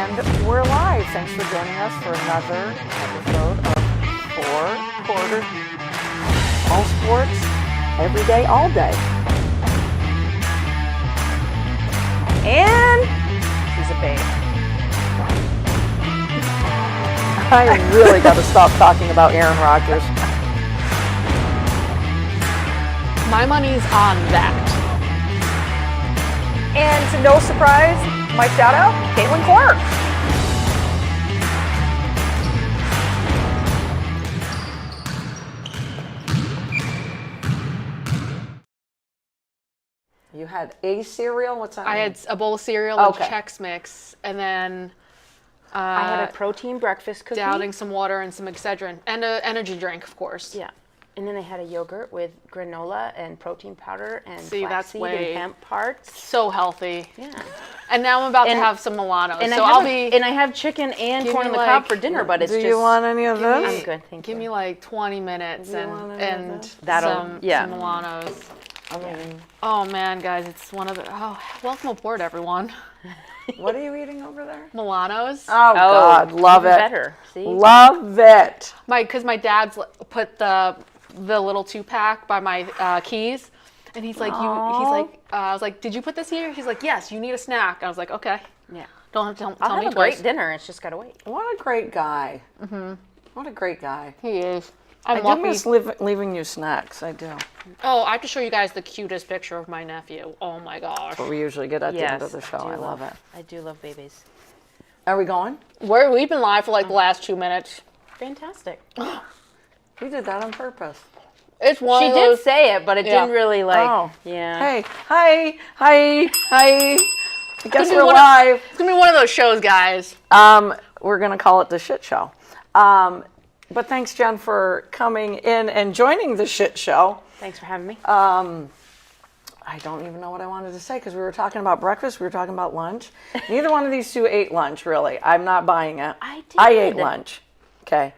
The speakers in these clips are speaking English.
And we're live. Thanks for joining us for another episode of Four Quarters. All sports, every day, all day. And she's a babe. I really got to stop talking about Aaron Rodgers. My money's on that. And to no surprise, my shout out, Caitlin Clark. You had a cereal? What's that? I had a bowl of cereal and Chex Mix, and then I had a protein breakfast cookie. downing some water and some Excedrin, and an energy drink, of course. Yeah. And then I had a yogurt with granola and protein powder and that's flaxseed and hemp parts. so healthy. Yeah. And now I'm about to have some Milanos, And so I have chicken and Give corn me on the cob like- for dinner, but it's Do just. you want any of this? I'm good, thank you. give me like 20 minutes you want any of and this? some Milanos. I mean, Oh man, guys, it's one of the welcome aboard, everyone. what are you eating over there? Milanos. Oh, God, love even it. better. See? Love it. Because my dad's put the little 2-pack by my keys, and he's like, I was like, did you put this here? He's like, yes. You need a snack. I was like, okay. Yeah. Don't have to tell I'll me have a twice. great dinner. It's just gotta wait. What a great guy. Mm-hmm. What a great guy. He is. I'm I lucky. do miss leaving you snacks. I do. Oh, I have to show you guys the cutest picture of my nephew. Oh my gosh. What we usually get at the end of Yes, the show. I love it. I do love babies. Are we going? We've been live for like the last 2 minutes. Fantastic. You did that on purpose. It's one She of did those. say it, but it didn't really like. Oh. Yeah. Hey, hi. I guess be we're one of- live. It's gonna be one of those shows, guys. We're going to call it the shit show. But thanks, Jen, for coming in and joining the shit show. Thanks for having me. I don't even know what I wanted to say because we were talking about breakfast. We were talking about lunch. Neither one of these two ate lunch, really. I'm not buying it. I ate did. lunch. Okay.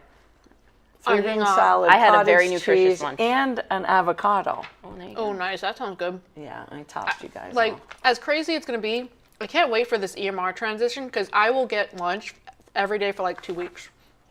I Three-bean think, salad, I had a cottage very nutritious cheese, lunch. and an avocado. There you Oh, go. nice. That sounds good. Yeah, I tossed you guys. Like, all. as crazy it's gonna be, I can't wait for this EMR transition because I will get lunch every day for like 2 weeks.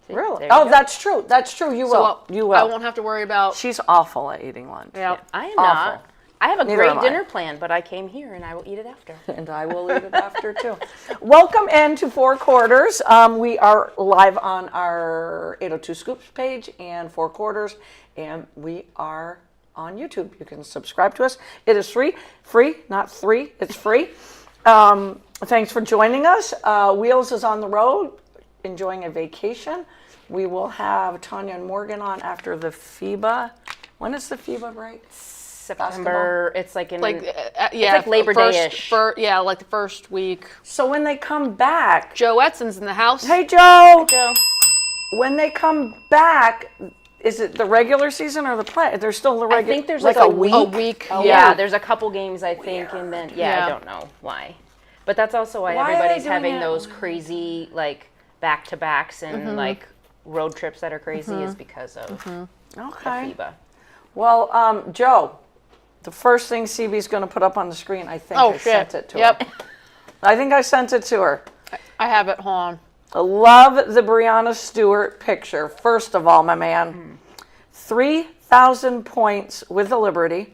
Really? There you Oh, go. that's true. That's true. You will. You will. I won't have to worry about. She's awful at eating lunch. Yeah. I am Awful. not. I have a Neither am great I. dinner plan, but I came here and I will eat it after. And I will eat it after too. Welcome into Four Quarters. We are live on our 802 Scoops page and Four Quarters, and we are on YouTube. You can subscribe to us. It is free, not three. It's free. Thanks for joining us. Wheels is on the road, enjoying a vacation. We will have Tanya and Morgan on after the FIBA. When is the FIBA break? September. It's like in Yeah, like Labor first- Day-ish. Yeah, like the first week. So when they come back, Joe Etson's in the house. hey Joe. Joe. When they come back, is it the regular season or the play? There's still the regular. I think there's like like a week. A week. Yeah, there's a couple games I think, and then Yeah. I don't know why, but that's also why, Why are they everybody's doing having it? those crazy like back-to-backs and like road trips that are crazy is because of Okay. FIBA. Well, Joe, the first thing CB's going to put up on the screen, I think Oh, I shit. sent it to Yep. her. I think I sent it to her. I have it. Hold on. I love the Breanna Stewart picture. First of all, my man, 3,000 points with the Liberty,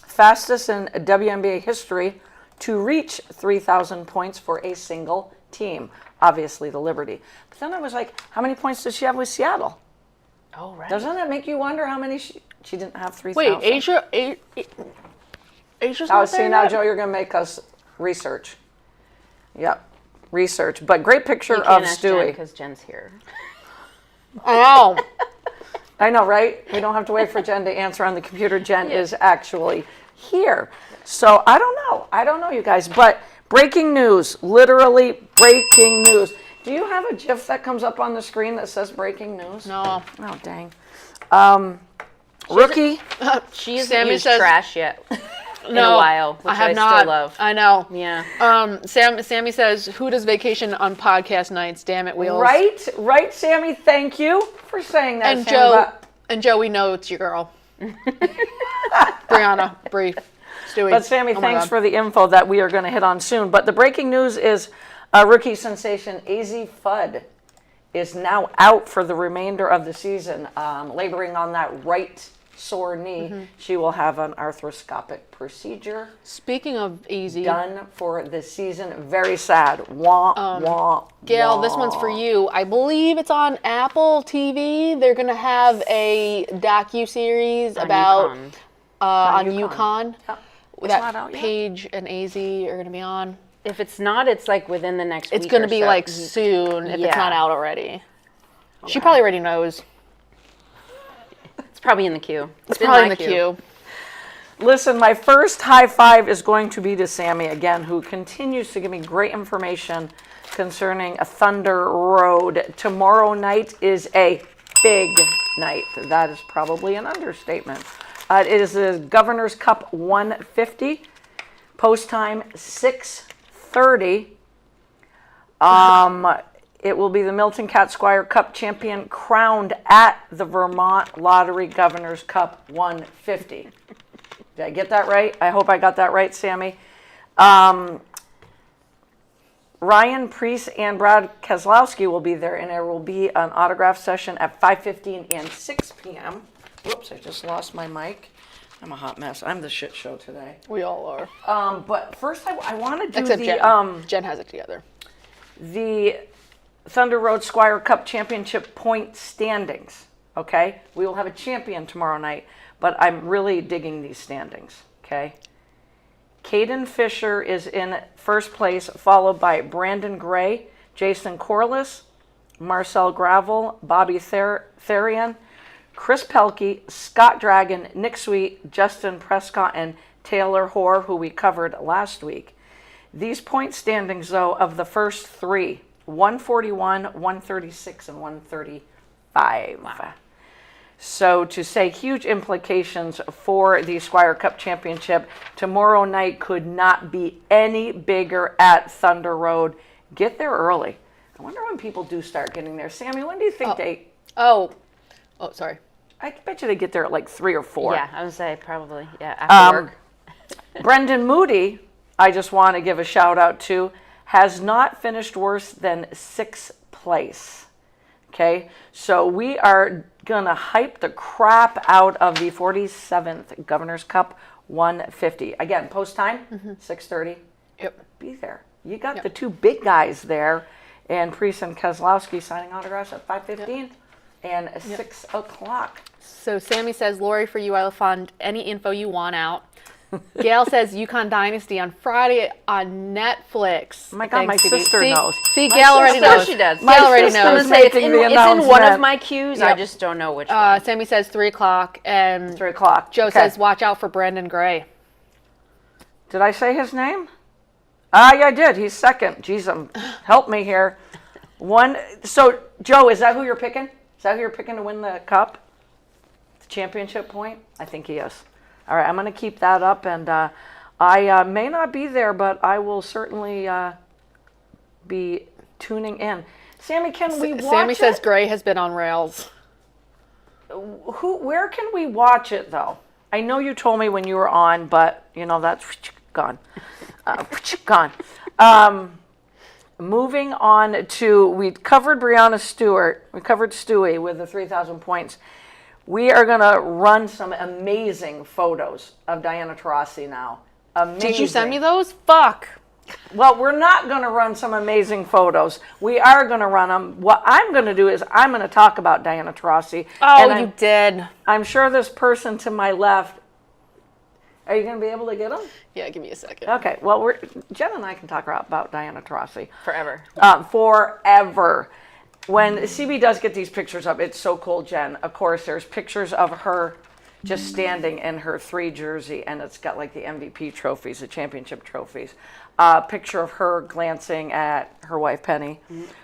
fastest in WNBA history to reach 3,000 points for a single team. Obviously, the Liberty. But then I was like, how many points does she have with Seattle? Oh right. Doesn't it make you wonder how many she didn't have 3,000? Wait, Asia's Oh, not see there now, yet? Joe, you're going to make us research. Yep, research. But great picture You of can't ask Jen Stewie. because Jen's here. Oh, I know, right? We don't have to wait for Jen to answer on the computer. Jen is actually here. So I don't know, you guys. But breaking news, literally breaking news. Do you have a GIF that comes up on the screen that says breaking news? no. Oh, dang. Rookie. She hasn't Sammy used says- trash yet in No, a while, which I have I not. still love. I know. Yeah. Sammy says, "Who does vacation on podcast nights? Damn it, Wheels." Right, Sammy. Thank you for saying that, And Sammy, Joe, but- and Joe, we know it's your girl, Brianna, Bree, Stewie. But Sammy, Oh my thanks God. for the info that we are going to hit on soon. But the breaking news is Rookie sensation AZ Fudd is now out for the remainder of the season, laboring on that right sore knee. She will have an arthroscopic procedure Speaking of easy, done for the season. Very sad. Wah, wah, Gail, wah. this one's for you. I believe it's on Apple TV. They're gonna have a docu-series about UConn. on UConn. UConn. Yep. It's That not out yet. Paige and AZ are gonna be on. If it's not, it's like within the next week. It's gonna or be so. like soon if it's Yeah. not out already. She probably already knows. It's probably in the queue. It's probably in the queue. Listen, my first high five is going to be to Sammy again, who continues to give me great information concerning a Thunder Road. Tomorrow night is a big night. That is probably an understatement. It is the Governor's Cup 150. Post time 6:30. It will be the Milton Cat Squire Cup champion crowned at the Vermont Lottery Governor's Cup 150. Did I get that right? I hope I got that right, Sammy. Ryan Priest and Brad Keselowski will be there, and there will be an autograph session at 5:15 and 6 p.m. Whoops, I just lost my mic. I'm a hot mess. I'm the shit show today. We all are. But first, I want to do Except the Jen. Jen has it together. the Thunder Road Squire Cup Championship point standings. Okay, we will have a champion tomorrow night, but I'm really digging these standings. Okay, Caden Fisher is in first place, followed by Brandon Gray, Jason Corliss, Marcel Gravel, Bobby Therian, Chris Pelkey, Scott Dragon, Nick Sweet, Justin Prescott, and Taylor Hoare, who we covered last week. These point standings, though, of the first three, 141, 136, and 135. Wow. So to say huge implications for the Squire Cup Championship, tomorrow night could not be any bigger at Thunder Road. Get there early. I wonder when people do start getting there. Sammy, when do you think they... Oh, sorry. I bet you they get there at like 3 or 4. Yeah, I would say probably. Yeah, after work. Brendan Moody, I just want to give a shout out to, has not finished worse than 6th place. Okay, so we are going to hype the crap out of the 47th Governor's Cup 150. Again, post time, 6:30. Yep. Be there. You got the two big guys there, and Priest and Keselowski signing autographs at 5:15 and 6 o'clock. So Sammy says, Lori, for you, I will fund any info you want out. Gail says UConn Dynasty on Friday on Netflix. Oh my God, my sister knows. See, Gail already sister- knows. she does. Gail My already sister knows. is making the it's in one announcement. of my queues. I Yep. just don't know which one. Sammy says 3 o'clock, and 3 o'clock. Joe Okay. says watch out for Brandon Gray. Did I say his name? Yeah, I did. He's second. Jeez, help me here. So, Joe, is that who you're picking? Is that who you're picking to win the cup? The championship point? I think he is. All right, I'm going to keep that up, and I may not be there, but I will certainly be tuning in. Sammy, can we watch Sammy it? says Gray has been on rails. Where can we watch it, though? I know you told me when you were on, but, that's gone. Gone. Moving on to, we covered Brianna Stewart. We covered Stewie with the 3,000 points. We are going to run some amazing photos of Diana Taurasi now. Amazing. Did you send me those? Fuck. Well, we're not going to run some amazing photos. We are going to run them. What I'm going to do is I'm going to talk about Diana Taurasi. Oh, and you did. I'm sure this person to my left, are you going to be able to get them? Yeah, give me a second. Okay, well, Jen and I can talk about Diana Taurasi. Forever. Forever. When CB does get these pictures up, it's so cool, Jen. Of course, there's pictures of her just standing in her 3 jersey, and it's got like the MVP trophies, the championship trophies. Picture of her glancing at her wife, Penny,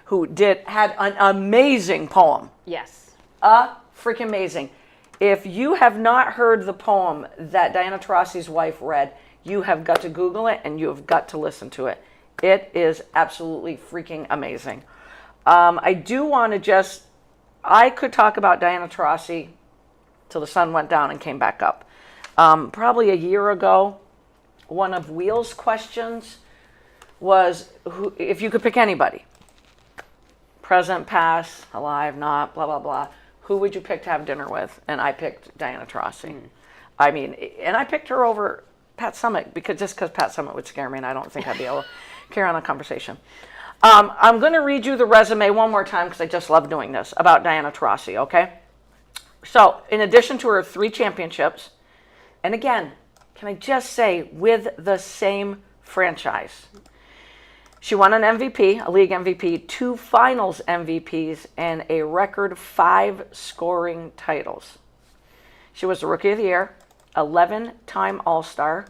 who had an amazing poem. Yes. Freaking amazing. If you have not heard the poem that Diana Taurasi's wife read, you have got to Google it and you have got to listen to it. It is absolutely freaking amazing. I do want to I could talk about Diana Taurasi till the sun went down and came back up. Probably a year ago, one of Wheel's questions was who, if you could pick anybody, present, past, alive, not, blah, blah, blah, who would you pick to have dinner with? And I picked Diana Taurasi. I mean, and I picked her over Pat Summitt because Pat Summitt would scare me, and I don't think I'd be able to carry on a conversation. I'm going to read you the resume one more time because I just love doing this about Diana Taurasi, okay? So, in addition to her 3 championships, and again, can I just say, with the same franchise, she won an MVP, a league MVP, 2 finals MVPs, and a record 5 scoring titles. She was the Rookie of the Year, 11-time All-Star,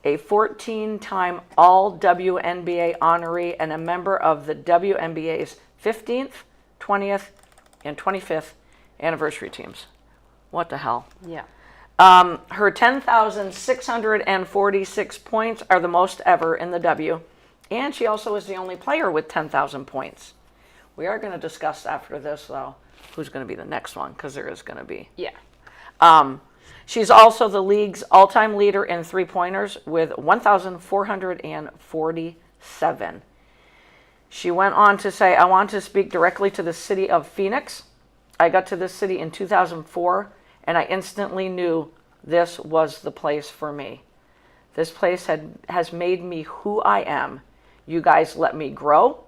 a 14-time All-WNBA honoree, and a member of the WNBA's 15th, 20th, and 25th anniversary teams. What the hell? Yeah. Her 10,646 points are the most ever in the W, and she also is the only player with 10,000 points. We are going to discuss after this, though, who's going to be the next one, because there is going to be. Yeah. She's also the league's all-time leader in three-pointers with 1,447. She went on to say, I want to speak directly to the city of Phoenix. I got to this city in 2004, and I instantly knew this was the place for me. This place has made me who I am. You guys let me grow,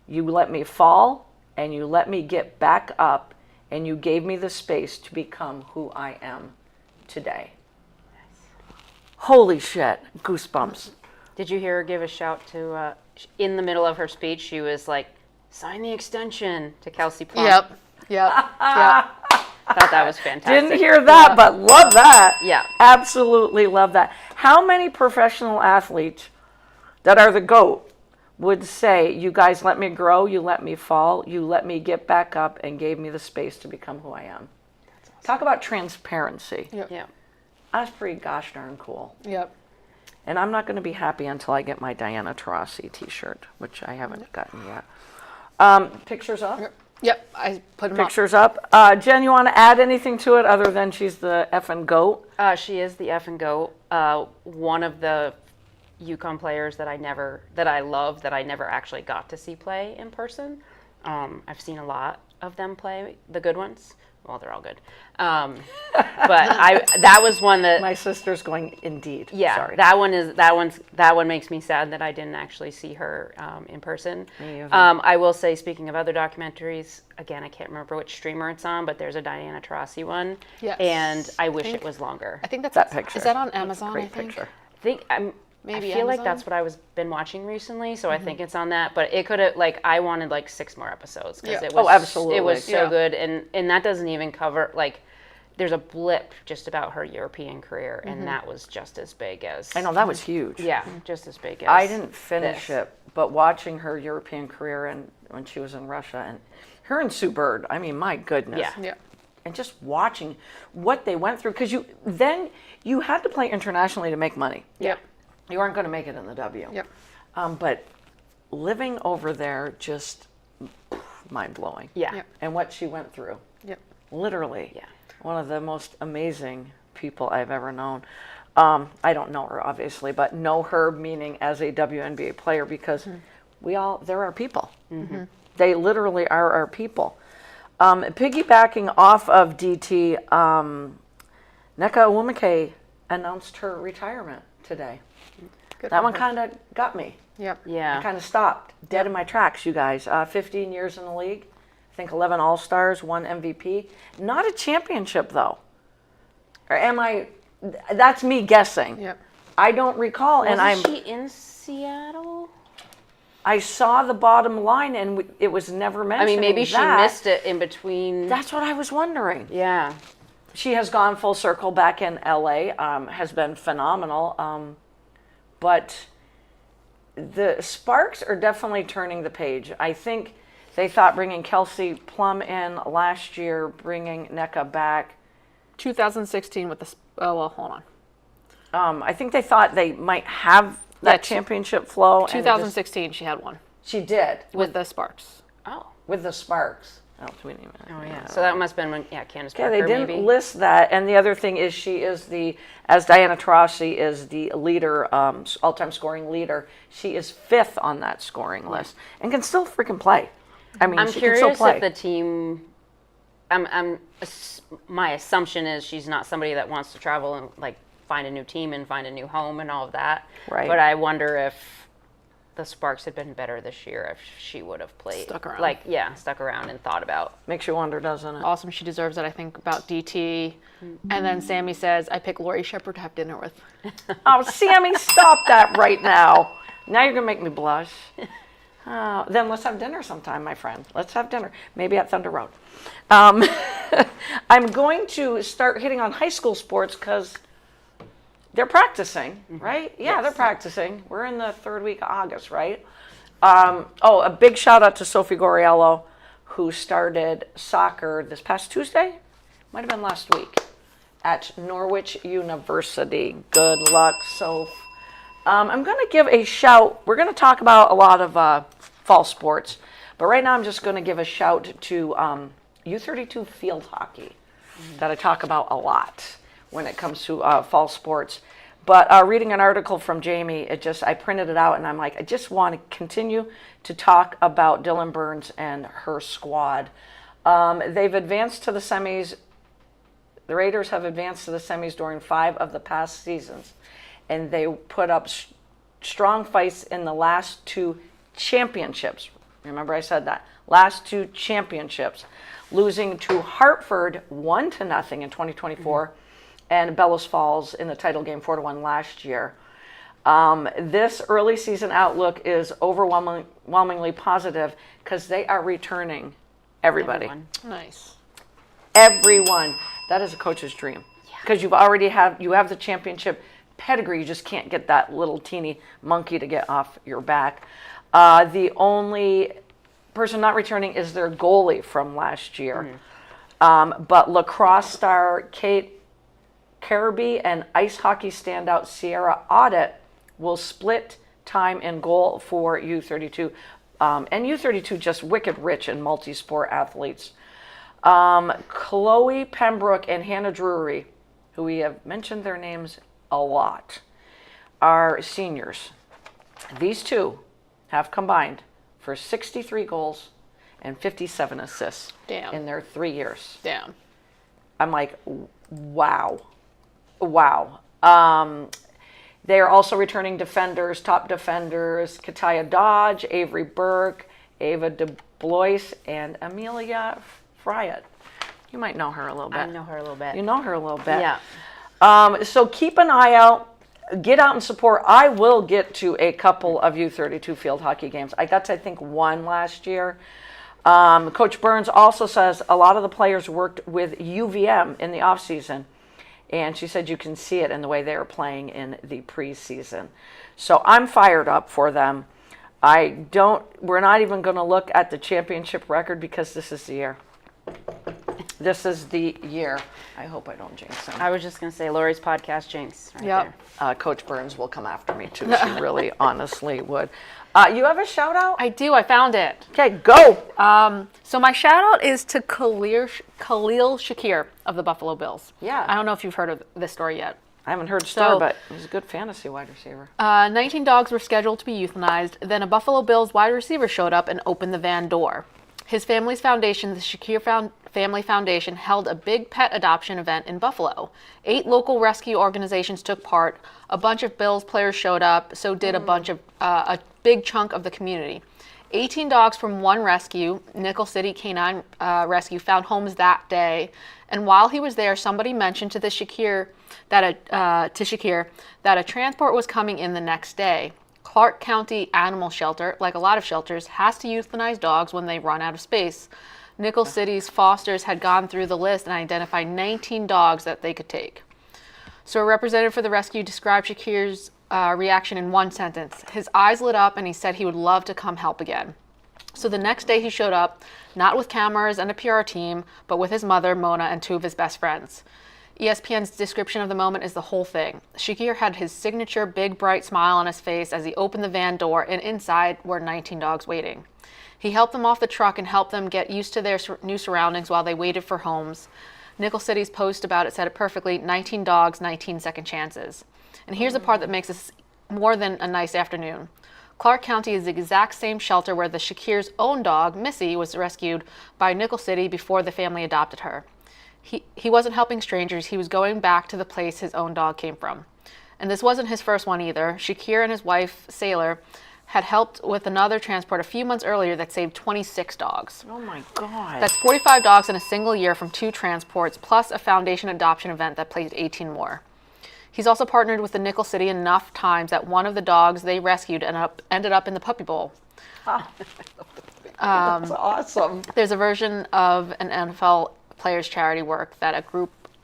you let me fall, and you let me get back up, and you gave me the space to become who I am today. Holy shit, goosebumps. Did you hear her give a shout to, in the middle of her speech, she was like, sign the extension to Kelsey Plum. Yep. Thought that was fantastic. Didn't hear that, but love that. Yeah. Absolutely love that. How many professional athletes that are the GOAT would say, you guys let me grow, you let me fall, you let me get back up, and gave me the space to become who I am? Talk about transparency. Yeah. That's pretty gosh darn cool. Yep. And I'm not going to be happy until I get my Diana Taurasi t-shirt, which I haven't gotten yet. Pictures up? Yep. I put them Pictures up. Jen, you want to add anything to it other than she's the effing GOAT? She is the effing GOAT. One of the UConn players that I never actually got to see play in person. I've seen a lot of them play, the good ones. Well, they're all good. But that was one that My sister's going, indeed. yeah, Sorry. that one makes me sad that I didn't actually see her in person. Me either. I will say, speaking of other documentaries, again, I can't remember which streamer it's on, but there's a Diana Taurasi one. Yes. And I wish it was longer. I think that's That picture. Is that on Amazon? Great I think. picture. Maybe I feel like Amazon? that's what I been watching recently, so I think it's on that. But it could have, I wanted 6 more episodes because Yeah. it was absolutely. it was so Yeah. good, and that doesn't even cover there's a blip just about her European career, and that was just as big as I know, that was huge. yeah, just as big as I didn't finish this. it, but watching her European career and when she was in Russia, and her and Sue Bird, I mean, my goodness. Yeah. Yeah. And just watching what they went through, because you had to play internationally to make money. Yep. You weren't going to make it in the W. Yep. But living over there, just mind-blowing. Yeah. Yep. And what she went through. Yep. Literally. Yeah. One of the most amazing people I've ever known. I don't know her, obviously, but know her meaning as a WNBA player, because they're our people. Mm-hmm. They literally are our people. Piggybacking off of DT, Nneka Onwuemeke announced her retirement today. Good That for one her. kind of got me. Yep. I Yeah. kind of stopped dead in my tracks, you guys. 15 years in the league. I think 11 All-Stars, 1 MVP. Not a championship, though. Or am I? That's me guessing. Yep. I don't recall, and Wasn't she in Seattle? I saw the bottom line, and it was never I mentioned. mean, maybe she missed it in between. That's what I was wondering. Yeah. She has gone full circle back in LA, has been phenomenal. But the Sparks are definitely turning the page. I think they thought bringing Kelsey Plum in last year, bringing Nneka back. 2016 with the. Oh well, hold on. I think they thought they might have that Yeah, championship flow. and it just- 2016, she had one she did with the Sparks. Oh. with the Sparks. Oh, we didn't even- Oh yeah. So that must have been when Candace Yeah, Parker they didn't maybe. list that. And the other thing is as Diana Taurasi is the leader, all-time scoring leader, she is 5th on that scoring list and can still freaking play. I mean, I'm she can still curious play. if the team. My assumption is she's not somebody that wants to travel and like find a new team and find a new home and all of that. Right. But I wonder if the Sparks had been better this year, if she would have played. Stuck around. Like, yeah, stuck around and thought about. Makes you wonder, doesn't it? Awesome. She deserves it, I think, about DT. And then Sammy says, I pick Lori Shepard to have dinner with. Oh, Sammy, stop that right now. Now you're going to make me blush. Then let's have dinner sometime, my friend. Let's have dinner. Maybe at Thunder Road. I'm going to start hitting on high school sports because they're practicing, right? Yeah, Yes. they're practicing. We're in the 3rd week of August, right? A big shout out to Sophie Goriello, who started soccer this past Tuesday. Might have been last week at Norwich University. Good luck, Soph. I'm going to give a shout. We're going to talk about a lot of fall sports, but right now I'm just going to give a shout to U32 field hockey that I talk about a lot when it comes to fall sports. But reading an article from Jamie, I printed it out and I'm like, I just want to continue to talk about Dylan Burns and her squad. They've advanced to the semis. The Raiders have advanced to the semis during 5 of the past seasons, and they put up strong fights in the last 2 championships. Remember I said that. Last 2 championships, losing to Hartford 1-0 in 2024 and Bellows Falls in the title game 4-1 last year. This early season outlook is overwhelmingly positive because they are returning everybody. Everyone. Nice. Everyone. That is a coach's dream. Because you have the championship pedigree. You just can't get that little teeny monkey to get off your back. The only person not returning is their goalie from last year. But lacrosse star Kate Careby and ice hockey standout Sierra Audit will split time in goal for U32. And U32 just wicked rich in multi-sport athletes. Chloe Pembroke and Hannah Drury, who we have mentioned their names a lot, are seniors. These two have combined for 63 goals and 57 assists Damn. in their 3 years. Damn. I'm like, wow. Wow. They are also returning defenders, top defenders, Kataya Dodge, Avery Burke, Ava DeBlois, and Amelia Friot. You might know her a little bit. I know her a little bit. You know her a little bit. Yeah. So keep an eye out. Get out and support. I will get to a couple of U32 field hockey games. I got to, I think, 1 last year. Coach Burns also says a lot of the players worked with UVM in the offseason. And she said you can see it in the way they are playing in the preseason. So I'm fired up for them. We're not even going to look at the championship record because this is the year. This is the year. I hope I don't jinx them. I was just going to say Lori's podcast jinx right Yep. there. Coach Burns will come after me too. She really honestly would. You have a shout out? I do. I found it. Okay, go. So my shout out is to Khalil Shakir of the Buffalo Bills. Yeah. I don't know if you've heard of this story yet. I haven't heard Star, So- but he's a good fantasy wide receiver. 19 dogs were scheduled to be euthanized. Then a Buffalo Bills wide receiver showed up and opened the van door. His family's foundation, the Shakir Family Foundation, held a big pet adoption event in Buffalo. 8 local rescue organizations took part. A bunch of Bills players showed up. So did a big chunk of the community. 18 dogs from one rescue, Nickel City Canine Rescue, found homes that day. And while he was there, somebody mentioned to Shakir that a transport was coming in the next day. Clark County Animal Shelter, like a lot of shelters, has to euthanize dogs when they run out of space. Nickel City's fosters had gone through the list and identified 19 dogs that they could take. So a representative for the rescue described Shakir's reaction in one sentence. His eyes lit up and he said he would love to come help again. So the next day he showed up, not with cameras and a PR team, but with his mother, Mona, and 2 of his best friends. ESPN's description of the moment is the whole thing. Shakir had his signature big, bright smile on his face as he opened the van door, and inside were 19 dogs waiting. He helped them off the truck and helped them get used to their new surroundings while they waited for homes. Nickel City's post about it said it perfectly: 19 dogs, 19 second chances. And here's the part that makes this more than a nice afternoon. Clark County is the exact same shelter where the Shakir's own dog, Missy, was rescued by Nickel City before the family adopted her. He wasn't helping strangers, he was going back to the place his own dog came from. And this wasn't his first one either. Shakir and his wife, Sailor, had helped with another transport a few months earlier that saved 26 dogs. Oh my God. That's 45 dogs in a single year from 2 transports, plus a foundation adoption event that placed 18 more. He's also partnered with the Nickel City enough times that one of the dogs they rescued ended up in the Puppy Bowl. That's awesome. There's a version of an NFL players charity work that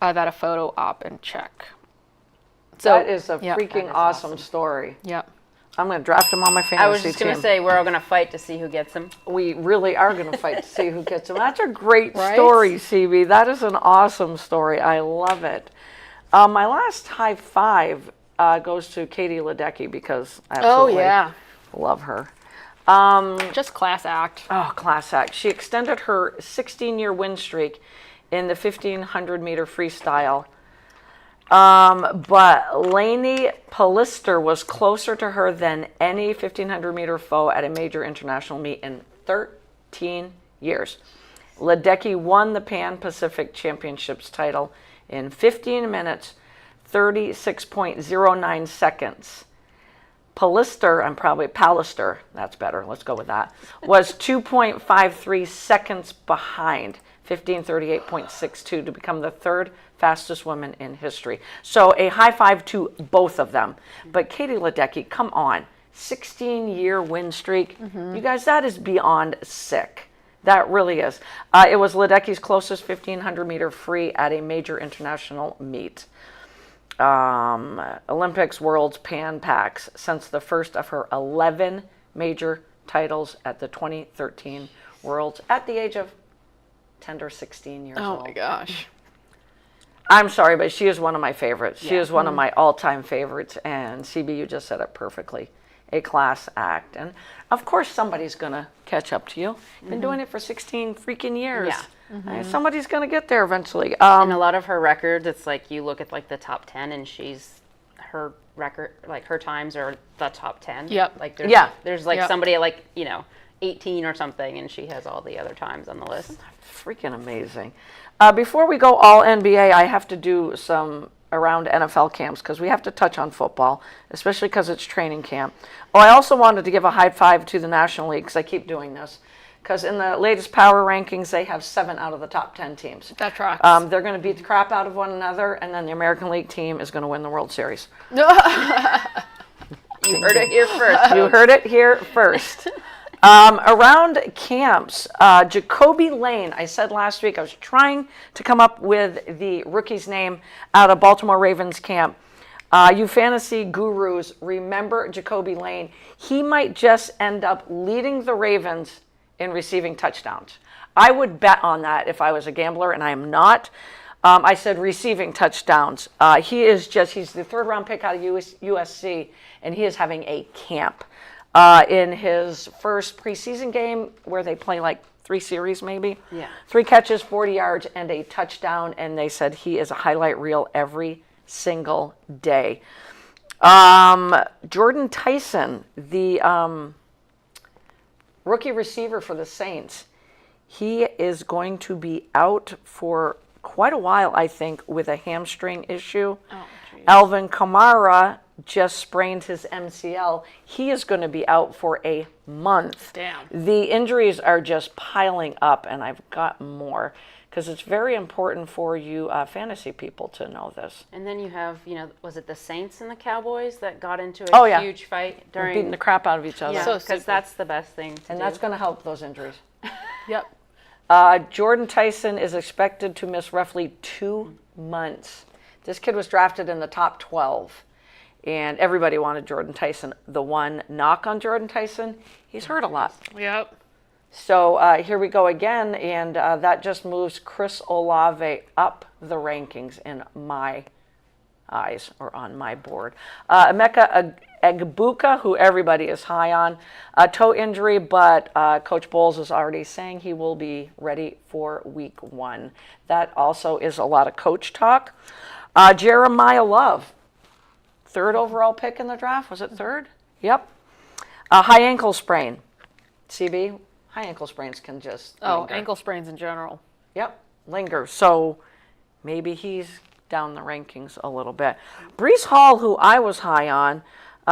a photo op and check. So That is a yeah. freaking awesome story. Yep. I'm going to draft him on my fantasy I was just going team. to say, we're all going to fight to see who gets them. We really are going to fight to see who gets him. That's a great Right? story, CB. That is an awesome story. I love it. My last high five goes to Katie Ledecky because I Oh absolutely yeah. love her. Just class act. Oh, class act. She extended her 16-year win streak in the 1,500-meter freestyle. But Lainey Polister was closer to her than any 1,500-meter foe at a major international meet in 13 years. Ledecky won the Pan Pacific Championships title in 15 minutes, 36.09 seconds. Pallister, that's better, let's go with that, was 2.53 seconds behind, 15:38.62, to become the third fastest woman in history. So a high five to both of them. But Katie Ledecky, come on, 16-year win streak. You guys, that is beyond sick. That really is. It was Ledecky's closest 1,500-meter free at a major international meet. Olympics, Worlds, Pan Pacs, since the first of her 11 major titles at the 2013 Worlds at the age of tender 16 years old. Oh my gosh. I'm sorry, but she is one of my favorites. She is one of my all-time favorites, and CB, you just said it perfectly. A class act. And of course somebody's going to catch up to you. Been doing it for 16 freaking years. Yeah. Somebody's going to get there eventually. And a lot of her records, it's like you look at like the top 10 and her record, like her times are the top 10. Yep. Like there's, Yeah. there's like Yep. somebody at like, 18 or something, and she has all the other times on the list. Freaking amazing. Before we go all NBA, I have to do some around NFL camps because we have to touch on football, especially because it's training camp. Oh, I also wanted to give a high five to the National League because I keep doing this. Because in the latest power rankings, they have 7 out of the top 10 teams. That tracks. They're going to beat the crap out of one another, and then the American League team is going to win the World Series. You heard it here first. You heard it here first. Around camps, Jacoby Lane, I said last week, I was trying to come up with the rookie's name out of Baltimore Ravens camp. You fantasy gurus, remember Jacoby Lane. He might just end up leading the Ravens in receiving touchdowns. I would bet on that if I was a gambler, and I am not. I said receiving touchdowns. He's the third-round pick out of USC, and he is having a camp. In his first preseason game, where they play like 3 series maybe, 3 catches, 40 yards, and a touchdown, and they said he is a highlight reel every single day. Jordan Tyson, the rookie receiver for the Saints, he is going to be out for quite a while, I think, with a hamstring issue. Alvin Kamara just sprained his MCL. He is going to be out for a month. Damn. The injuries are just piling up, and I've got more because it's very important for you fantasy people to know this. And then you have, was it the Saints and the Cowboys that got into Oh, a yeah. huge fight They're during? beating the crap out of each other. Yeah, So because stupid. that's the best thing to And do. that's going to help those injuries. Yep. Jordan Tyson is expected to miss roughly 2 months. This kid was drafted in the top 12, and everybody wanted Jordan Tyson. The one knock on Jordan Tyson, he's hurt a lot. Yep. So here we go again, and that just moves Chris Olave up the rankings in my eyes, or on my board. Emeka Egbuka, who everybody is high on, a toe injury, but Coach Bowles is already saying he will be ready for week 1. That also is a lot of coach talk. Jeremiah Love, 3rd overall pick in the draft. Was it 3rd? Yep. High ankle sprain. CB, high ankle sprains can just linger. Ankle sprains in general. Yep, linger. So maybe he's down the rankings a little bit. Brees Hall, who I was high on,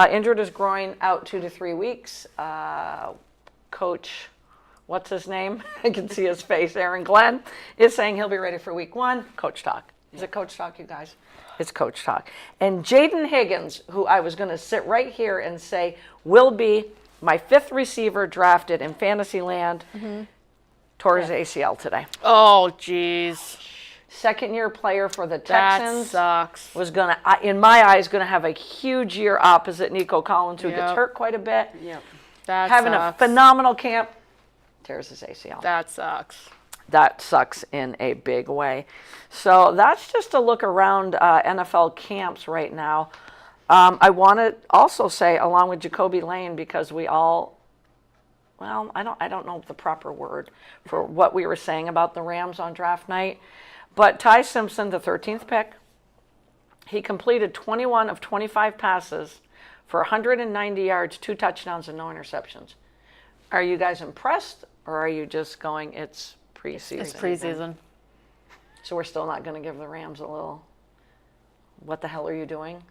injured his groin, out 2 to 3 weeks. Coach, what's his name? I can see his face. Aaron Glenn is saying he'll be ready for week 1. Coach talk. Is it coach talk, you guys? It's coach talk. And Jaden Higgins, who I was going to sit right here and say will be my 5th receiver drafted in Fantasyland, tore his ACL today. Oh, jeez. 2nd-year player for the That Texans. sucks. Was going to, in my eyes, going to have a huge year opposite Nico Collins, who gets Yep. hurt quite a bit. Yep. That Having sucks. a phenomenal camp, tears his ACL. That sucks. That sucks in a big way. So that's just a look around NFL camps right now. I want to also say, along with Jacoby Lane, because we all, well, I don't know the proper word for what we were saying about the Rams on draft night, but Ty Simpson, the 13th pick, he completed 21 of 25 passes for 190 yards, 2 touchdowns, and no interceptions. Are you guys impressed, or are you just going, it's preseason? It's preseason. So we're still not going to give the Rams a little, what the hell are you doing?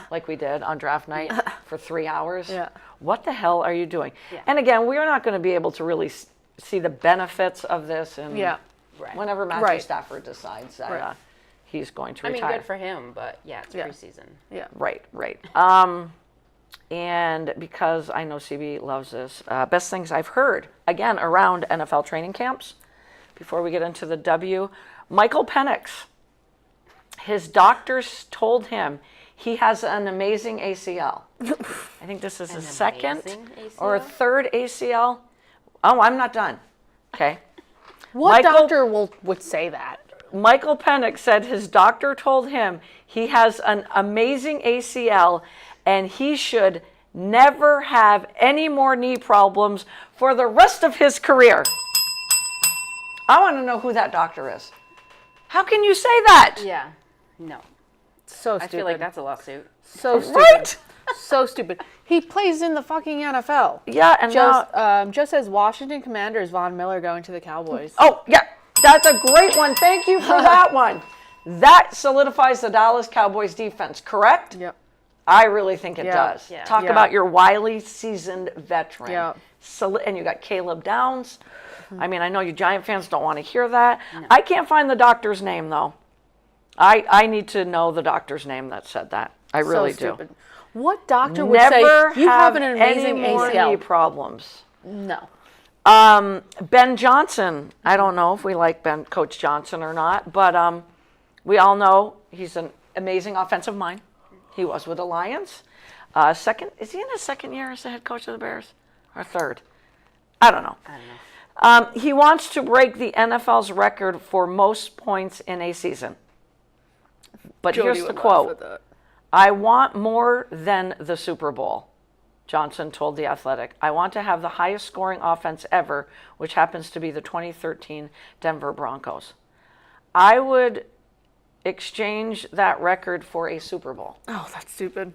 Like we did on draft night for 3 hours. Yeah. What the hell are you doing? Yeah. And again, we're not going to be able to really see the benefits of this and Yeah. Right. whenever Matthew Right. Stafford decides that Right. he's going to I mean, retire. good for him, but yeah, it's Yeah. preseason. Yeah. Right. And because I know CB loves this, best things I've heard, again, around NFL training camps, before we get into the W, Michael Penix, his doctors told him he has an amazing ACL. I think this is his second amazing or a ACL? 3rd ACL. Oh, I'm not done. Okay. What Michael- doctor would say that? Michael Penix said his doctor told him he has an amazing ACL and he should never have any more knee problems for the rest of his career. I want to know who that doctor is. How can you say that? Yeah. No. So I stupid. feel like that's a lawsuit. so stupid. Right? So stupid. He plays in the fucking NFL. Yeah, and Just as Washington Commanders, Von Miller going to the Cowboys. oh, yeah, that's a great one. Thank you for that one. That solidifies the Dallas Cowboys defense, correct? Yep. I really think it Yeah. does. Yeah. Talk Yeah. about your wily, seasoned veteran. Yeah. And you got Caleb Downs. I mean, I know you Giant fans don't want to hear that. I can't find the doctor's name, though. I need to know the doctor's name that said that. I really so do. stupid. What doctor would Never say you have an any amazing more knee ACL? problems. No. Ben Johnson. I don't know if we like Coach Johnson or not, but we all know he's an amazing offensive mind. He was with the Lions. Second, is he in his 2nd year as the head coach of the Bears, or 3rd? I don't know. He wants to break the NFL's record for most points in a season. But here's the quote. I want more than the Super Bowl, Johnson told The Athletic. I want to have the highest scoring offense ever, which happens to be the 2013 Denver Broncos. I would exchange that record for a Super Bowl. Oh, that's stupid.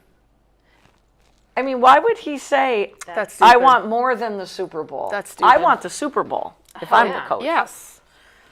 I mean, why would he say, That's stupid. I want more than the Super Bowl? That's I stupid. want the Super Bowl if I'm the yeah. coach. Yes.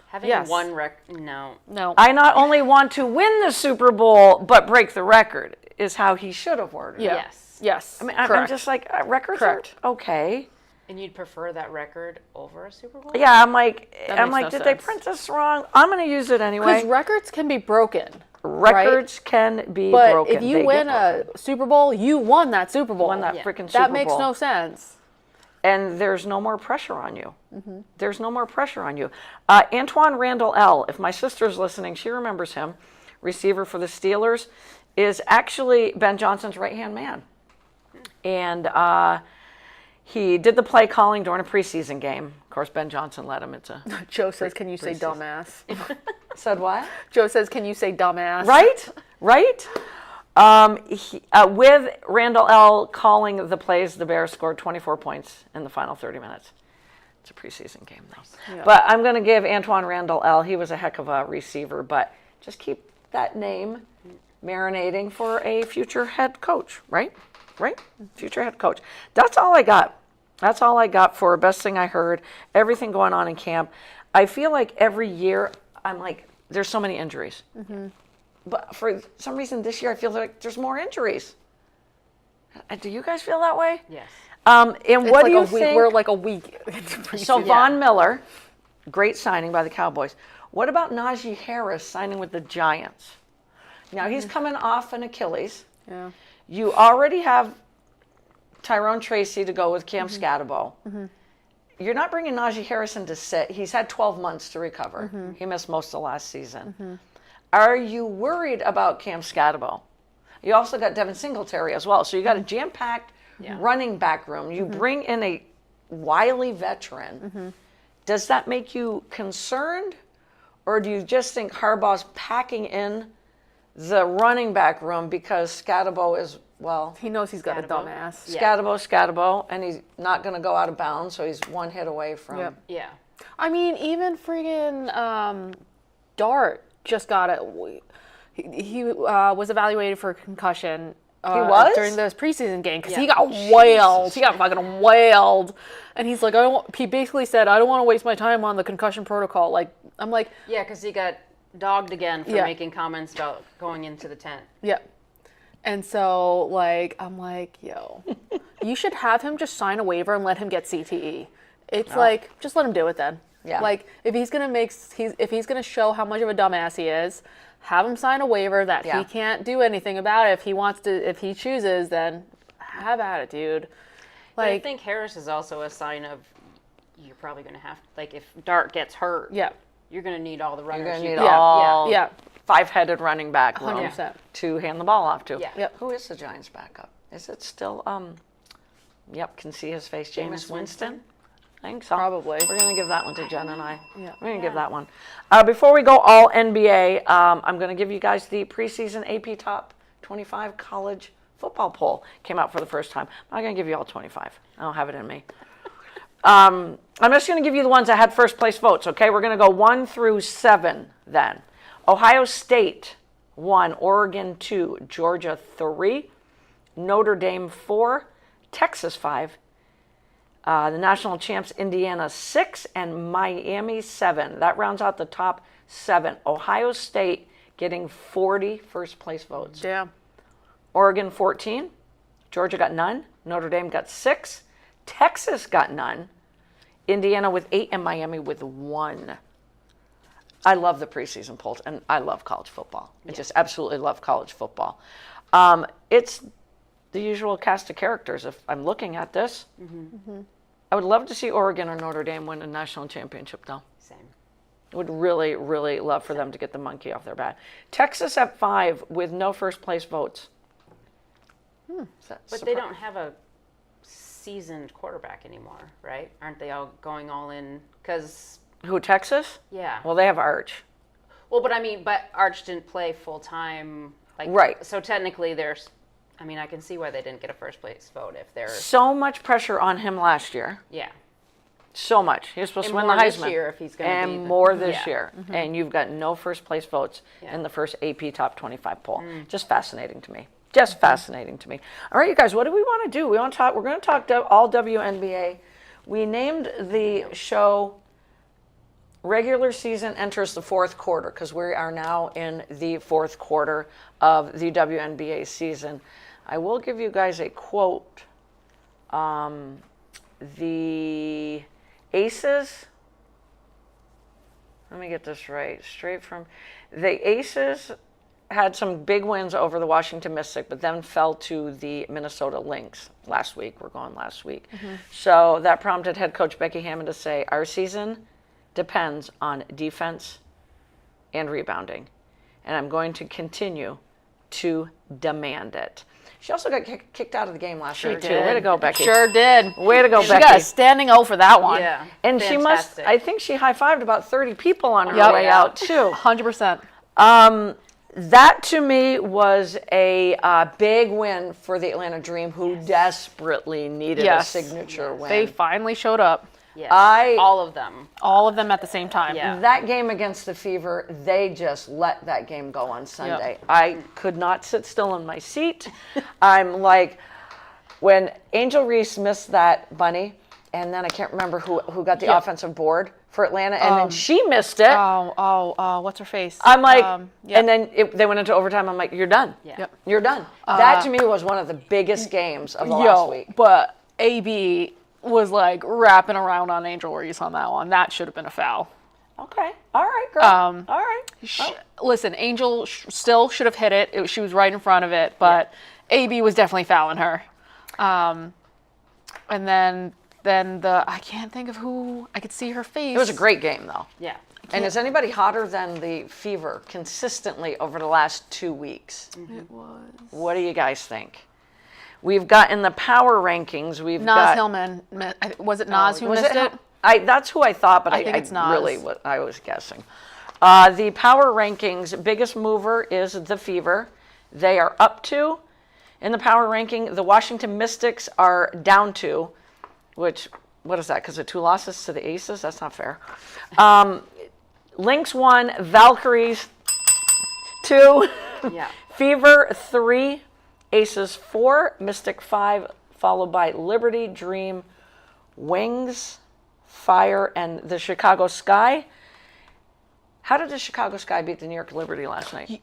Having Yes. one record, no. No. I not only want to win the Super Bowl, but break the record, is how he should have worded it. Yeah. Yes. Yes. I mean, I'm Correct. just like, records Correct. are okay. And you'd prefer that record over a Super Bowl? Yeah, I'm like, That makes no did they sense. print this wrong? I'm going to use it Because anyway. records can be broken. Records can be But broken. if you They win get a Super Bowl, you won that Super Bowl. won that Yeah. freaking Super That makes Bowl. no sense. And there's no more pressure on you. There's no more pressure on you. Antoine Randall L., if my sister's listening, she remembers him, receiver for the Steelers, is actually Ben Johnson's right-hand man. And He did the play calling during a preseason game. Of course, Ben Johnson led him. It's a Joe says, "Can you say preseason. dumbass?" said what? Joe says, "Can you say dumbass?" Right, right. With Randall L. calling the plays, the Bears scored 24 points in the final 30 minutes. It's a preseason game, though. Yeah. But I'm going to give Antoine Randall L. He was a heck of a receiver, but just keep that name marinating for a future head coach, right? Right? Future head coach. That's all I got. That's all I got for best thing I heard. Everything going on in camp. I feel like every year I'm like, there's so many injuries. But for some reason this year I feel like there's more injuries. Do you guys feel that way? Yes. And It's what like do you a week. think? We're like a week. So Von Miller, great signing by the Cowboys. What about Najee Harris signing with the Giants? Now he's coming off an Achilles. Yeah. You already have Tyrone Tracy to go with Cam Scatabo. You're not bringing Najee Harrison to sit. He's had 12 months to recover. He missed most of last season. Are you worried about Cam Scatabo? You also got Devin Singletary as well. So you got a jam-packed running back room. You bring in a wily veteran. Does that make you concerned? Or do you just think Harbaugh's packing in the running back room because Scatabo is, well, He knows he's got a Scatabo. dumbass. Yeah. Scatabo, and he's not going to go out of bounds, so he's one hit away from. Yep. Yeah. I mean, even friggin' Dart just got it. He was evaluated for concussion. He was? During those preseason game because Yeah. he got wailed. He got fucking wailed, and he's like, I don't. He basically said, I don't want to waste my time on the concussion protocol. Like, I'm like, Yeah, because he got dogged again for Yeah. making comments about going into the tent. yeah. And so, like, I'm like, yo, you should have him just sign a waiver and let him get CTE. It's like, just let him do it then. Yeah. Like, if he's gonna show how much of a dumbass he is, have him sign a waiver that Yeah. he can't do anything about it. If he wants to, if he chooses, then have at it, dude. But I Like, think Harris is also a sign of you're probably going to have, like, if Dart gets hurt, yeah, you're going to need all the runners. You're going to you need can- all yeah. five-headed running back room 100%. to hand the ball off to. Yeah. Yep. Who is the Giants' backup? Is it still, yep, can see his face, Jameis Winston? I think so. Probably. We're going to give that one to Jen and I. Yeah. We're going to give that one. Before we go all NBA, I'm going to give you guys the preseason AP Top 25 college football poll. Came out for the first time. I'm not going to give you all 25. I don't have it in me. I'm just going to give you the ones that had first place votes, okay? We're going to go 1 through 7 then. Ohio State 1, Oregon 2, Georgia 3, Notre Dame 4, Texas 5, the national champs Indiana 6, and Miami 7. That rounds out the top 7. Ohio State getting 40 first place votes. Damn. Oregon 14, Georgia got none, Notre Dame got 6, Texas got none, Indiana with 8, and Miami with 1. I love the preseason polls, and I love college football. I just absolutely love college football. It's the usual cast of characters. If I'm looking at this, I would love to see Oregon or Notre Dame win a national championship, though. Same. Would really, really love for them to get the monkey off their back. Texas at 5 with no first place votes. But they don't have a seasoned quarterback anymore, right? Aren't they all going all in? Because, Who, Texas? yeah. Well, they have Arch. Well, but I mean, but Arch didn't play full time. Like, Right. So technically, there's. I mean, I can see why they didn't get a first place vote if they're. So much pressure on him last year. Yeah. So much. He was supposed And to win the more this Heisman. year if he's gonna and be the- more this yeah. year. And you've got no first place votes Yeah. in the first AP Top 25 poll. Just fascinating to me. Just fascinating to me. All right, you guys, what do we want to do? We want to talk. We're going to talk all WNBA. We named the show Regular Season Enters the Fourth Quarter because we are now in the fourth quarter of the WNBA season. I will give you guys a quote. The Aces, let me get this right, straight from, the Aces had some big wins over the Washington Mystics, but then fell to the Minnesota Lynx last week. We're going last week. So that prompted head coach Becky Hammond to say, our season depends on defense and rebounding, and I'm going to continue to demand it. She also got kicked out of the game last year, too. did. Way to go, Becky. Sure did. Way to go, She got Becky. a standing O for that one. Yeah. And she must, Fantastic. I think she high-fived about 30 people on her Yep. way out, too. 100%. That, to me, was a big win for the Atlanta Dream, who desperately needed a Yes. signature win. They finally showed up. Yes. I- all of them. All of them at the same time. Yeah. That game against the Fever, they just let that game go on Sunday. I could not sit still in my seat. I'm like, when Angel Reese missed that bunny, and then I can't remember who got the offensive board for Atlanta, and then she missed it. What's her face? I'm like, yeah. and then they went into overtime. I'm like, you're done. Yeah. Yep. You're done. That to me was one of the biggest games of the last week. But AB was like wrapping around on Angel Reese on that one. That should have been a foul. Okay. All right, girl. All right. Listen, Angel still should have hit it. She was right in front of it, but AB was definitely fouling her. And then I can't think of who. I could see her face. It was a great game, though. Yeah. And is anybody hotter than the Fever consistently over the last 2 weeks? It was What do you guys think? We've got in the power rankings, we've Nas got... Hillman. Was it Nas who Was missed it? That's who I thought, but I think it's Nas. really I was guessing. The power rankings, biggest mover is the Fever. They are up 2 in the power ranking. The Washington Mystics are down 2, which, what is that? Because of 2 losses to the Aces? That's not fair. Lynx 1, Valkyries 2, Yeah. Fever 3, Aces 4, Mystic 5, followed by Liberty, Dream, Wings, Fire, and the Chicago Sky. How did the Chicago Sky beat the New York Liberty last night?